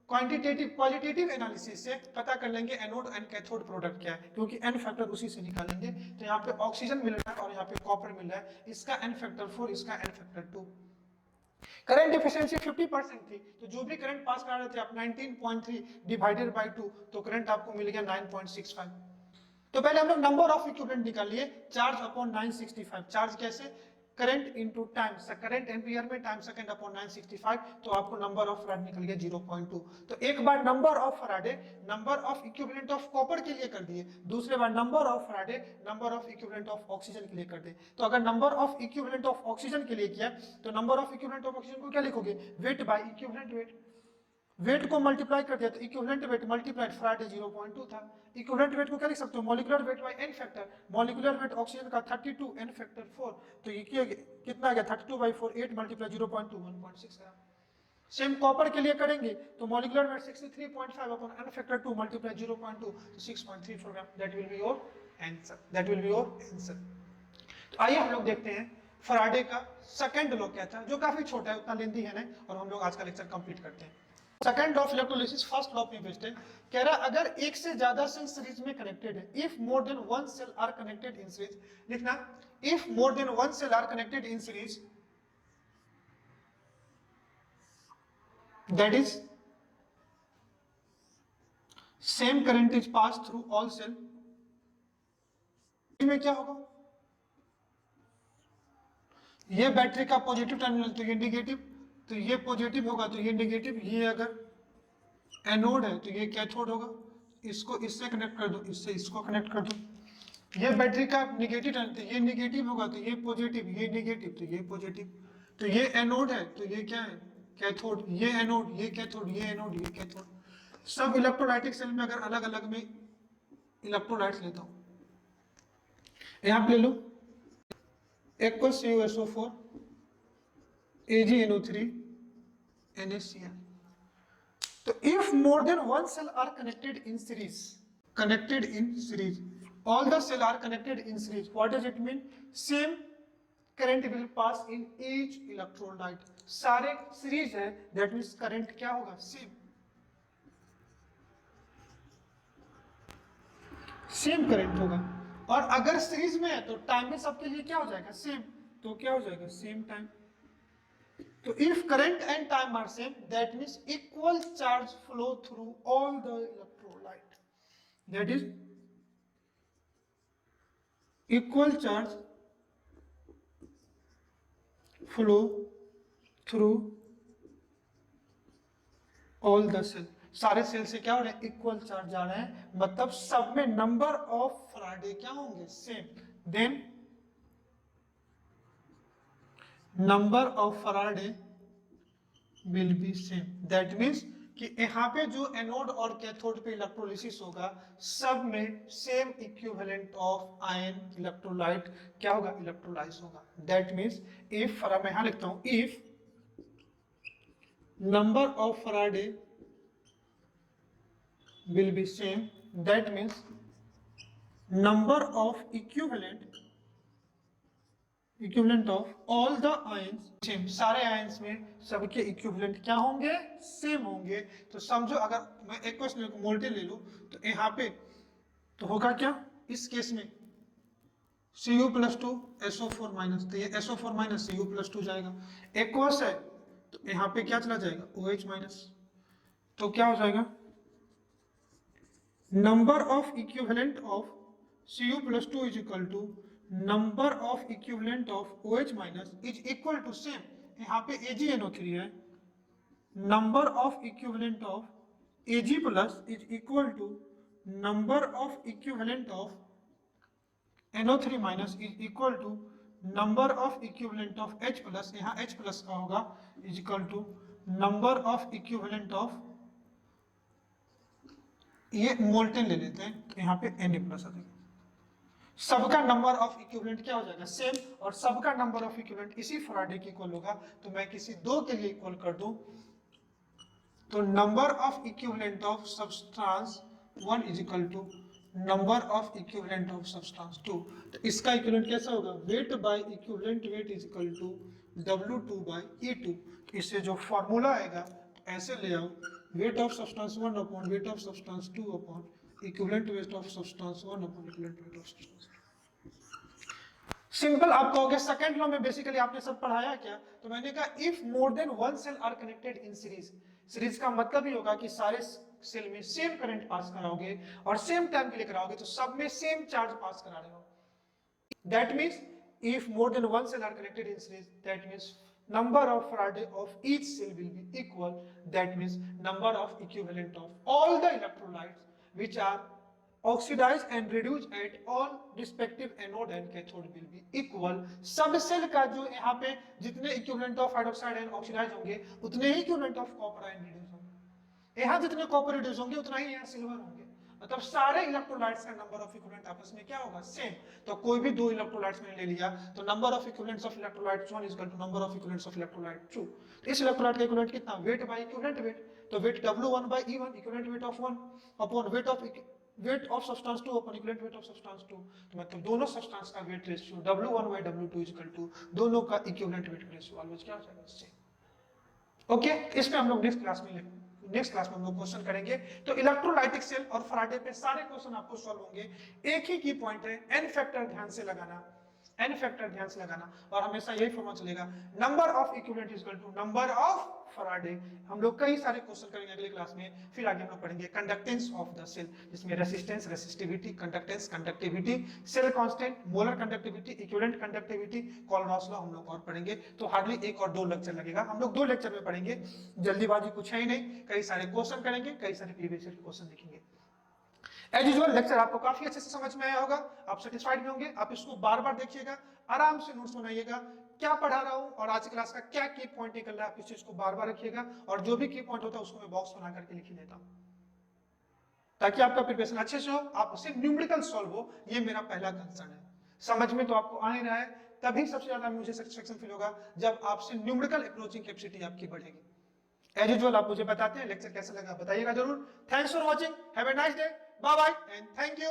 A: क्वालिटेटिव एनालिसिस से पता कर लेंगे एनोड एंड कैथोड प्रोडक्ट क्या है, क्योंकि एन फैक्टर उसी से निकालेंगे। तो यहाँ पे ऑक्सीजन मिल रहा है और यहाँ पे कॉपर मिल रहा है, इसका एन फैक्टर 4, इसका एन फैक्टर 2। करंट एफिशिएंसी 50% थी, तो जो भी करंट पास कर रहे थे आप 19.3 डिवाइडेड बाय 2, तो करंट आपको मिल गया 9.65। तो पहले हम लोग नंबर ऑफ इक्विवेलेंट निकालिए, चार्ज अपॉन 965। चार्ज कैसे? Current into time, current ampere में टाइम सेकंड अपॉन 965, तो आपको नंबर ऑफ फैराडे निकल गया 0.2। तो एक बार number of Faraday number of equivalent of copper के लिए कर दिए, दूसरे बार number of Faraday number of equivalent of oxygen के लिए कर दे। तो अगर number of equivalent of oxygen के लिए किया तो number of equivalent of oxygen को क्या लिखोगे? Weight by equivalent weight. Weight को मल्टीप्लाई कर दिया तो इक्विवेलेंट वेट मल्टीप्लाइड फैराडे 0.2 था। इक्विवेलेंट वेट को क्या लिख सकते हो? Molecular weight by n factor. Molecular weight oxygen का 32, एन फैक्टर 4, तो ये कितना आ गया? 32/4, 8 मल्टीप्लाई 0.2, 1.6 ग्राम। सेम कॉपर के लिए करेंगे तो molecular weight 63.5 upon n factor 2 multiply 0.2, तो 6.34 gram. That will be your answer, that will be your answer. तो आइए हम लोग देखते हैं फैराडे का सेकंड लॉ क्या था, जो काफी छोटा है, उतना लेंदी है नहीं, और हम लोग आज का लेक्चर कंप्लीट करते हैं। Second of electrolysis first law पे बेस्ड है। कह रहा अगर एक से ज्यादा सेल सीरीज में कनेक्टेड है, if more than one cell are connected in series, लिखना if more than one cell are connected in series, that is same current is pass through all cell, में क्या होगा? ये बैटरी का पॉजिटिव टर्मिनल तो ये नेगेटिव, तो ये पॉजिटिव होगा तो ये नेगेटिव, ये अगर एनोड है तो ये कैथोड होगा। इसको इससे कनेक्ट कर दो, इससे इसको कनेक्ट कर दो। ये बैटरी का नेगेटिव टर्मिनल, तो ये नेगेटिव होगा तो ये पॉजिटिव, ये नेगेटिव तो ये पॉजिटिव। तो ये एनोड है तो ये क्या है? कैथोड। ये एनोड, ये कैथोड, ये एनोड, ये कैथोड। सब इलेक्ट्रोलाइटिक सेल में अगर अलग अलग में इलेक्ट्रोलाइट्स लेता हूं, यहां पे ले लो aqueous CuSO4 AgNO3 NaCl। तो if more than one cell are connected in series, all the cell are connected in series, what does it mean? Same current will pass in each electrolyte। सारे सीरीज है, that means current क्या होगा? सेम करंट होगा। और अगर सीरीज में है तो टाइम में सबके लिए क्या हो जाएगा? सेम। तो क्या हो जाएगा? Same time. तो if current and time are same, that means equal charge flow through all the electrolyte, that is equal charge flow through all the cell। सारे सेल से क्या हो रहा है? इक्वल चार्ज जा रहे हैं, मतलब सब में नंबर ऑफ फैराडे क्या होंगे? Same. Then number of faraday will be same. That means कि यहाँ पे जो एनोड और कैथोड पे इलेक्ट्रोलिसिस होगा, सब में same equivalent of ion electrolyte क्या होगा? इलेक्ट्रोलाइज होगा। दैट मीन्स इफ, मैं यहां लिखता हूं, if number of Faraday will be same, that means number of equivalent of all the ions same। सारे आयंस में सबके इक्विवेलेंट क्या होंगे? सेम होंगे। तो समझो अगर मैं एक क्वेश्चन को मोल्टे ले लूं तो यहाँ पे तो होगा क्या? इस केस में Cu+2 SO4-, तो ये SO4- Cu+2 जाएगा। एक्वस है तो यहाँ पे क्या चला जाएगा? OH-, तो क्या हो जाएगा? number of equivalent of Cu+2 is equal to number of equivalent of OH- is equal to same, यहाँ पे AgNO3 है, number of equivalent of Ag+ is equal to number of equivalent of NO3- is equal to number of equivalent of H+, यहाँ H+ का होगा, is equal to number of equivalent of, ये मोल्टेन ले लेते हैं, यहाँ पे Na+ आ जाएगा। सबका नंबर ऑफ इक्विवेलेंट क्या हो जाएगा? सेम। और सबका नंबर ऑफ इक्विवेलेंट इसी फैराडे के इक्वल होगा। तो मैं किसी दो के लिए इक्वल कर दूं तो number of equivalent of substance 1 is equal to number of equivalent of substance 2। तो इसका इक्विवेलेंट कैसा होगा? Weight by equivalent weight is equal to W2/E2। इससे जो फॉर्मूला आएगा ऐसे ले आओ, weight of substance 1 upon weight of substance 2 upon equivalent weight of substance 1 upon equivalent weight of substance 2. Simple आप कहोगे सेकंड लॉ में बेसिकली आपने सब पढ़ाया क्या, तो मैंने कहा if more than one cell are connected in series, series का मतलब ही होगा कि सारे सेल में सेम करंट पास कराओगे और सेम टाइम के लिए कराओगे तो सब में सेम चार्ज पास करा रहे हो. That means if more than one cell are connected in series, that means number of Faraday of each cell will be equal. That means number of equivalent of all the electrolytes which are oxidized and reduced at all respective anode and cathode will be equal. सब सेल का जो यहाँ पे जितने equivalent of hydroxide and oxidized होंगे उतने ही equivalent of copper ion reduce होंगे. यहाँ जितने कॉपर रिड्यूस होंगे उतना ही यहाँ सिल्वर होंगे. मतलब सारे इलेक्ट्रोलाइट्स का नंबर ऑफ इक्विवेलेंट आपस में क्या होगा, सेम. तो कोई भी दो इलेक्ट्रोलाइट्स मैंने ले लिया तो number of equivalents of electrolytes 1 is equal to number of equivalents of electrolyte 2. तो इस इलेक्ट्रोलाइट का इक्विवेलेंट कितना, वेट बाय इक्विवेलेंट वेट. तो weight W1 by E1 equivalent weight of 1 upon weight of substance 2 upon equivalent weight of substance 2. तो मतलब दोनों सब्सटेंस का weight ratio W1 by W2 is equal to दोनों का इक्विवेलेंट वेट रेशियो ऑलवेज क्या हो जाएगा, सेम. ओके, इसमें हम लोग नेक्स्ट क्लास में हम लोग क्वेश्चन करेंगे. तो इलेक्ट्रोलाइटिक सेल और फराडे पे सारे क्वेश्चन आपको सॉल्व होंगे. एक ही की पॉइंट है, एन फैक्टर ध्यान से लगाना, एन फैक्टर ध्यान से लगाना और हमेशा यही फॉर्मूला चलेगा, number of equivalent is equal to number of faraday. हम लोग कई सारे क्वेश्चन करेंगे अगले क्लास में. फिर आगे हम लोग पढ़ेंगे कंडक्टेंस ऑफ द सेल, जिसमें resistance, resistivity, conductance, conductivity, cell constant, molar conductivity, equivalent conductivity, Kohlrausch law हम लोग और पढ़ेंगे. तो हार्डली एक और दो लेक्चर लगेगा. हम लोग 2 लेक्चर में पढ़ेंगे, जल्दीबाजी कुछ है ही नहीं. कई सारे क्वेश्चन करेंगे, कई सारे प्रीवियस ईयर के क्वेश्चन देखेंगे. एज यूजुअल लेक्चर आपको काफी अच्छे से समझ में आया होगा, आप सेटिस्फाइड भी होंगे. आप इसको बार-बार देखिएगा, आराम से नोट्स बनाइएगा, क्या पढ़ा रहा हूं और आज क्लास का क्या की पॉइंट निकल रहा है, आप इस चीज को बार-बार रखिएगा. और जो भी की पॉइंट होता है उसको मैं बॉक्स बना करके लिख देता हूं ताकि आपका प्रिपरेशन अच्छे से हो, आपसे न्यूमेरिकल सॉल्व हो. ये मेरा पहला कंसर्न है. समझ में तो आपको आ ही रहा है, तभी सबसे ज्यादा मुझे सेटिस्फैक्शन फील होगा जब आपसे न्यूमेरिकल अप्रोचिंग कैपेसिटी आपकी बढ़ेगी. एज यूजुअल आप मुझे बताते हैं लेक्चर कैसा लगा, बताइएगा जरूर. Thanks for watching, have a nice day, bye bye and thank you.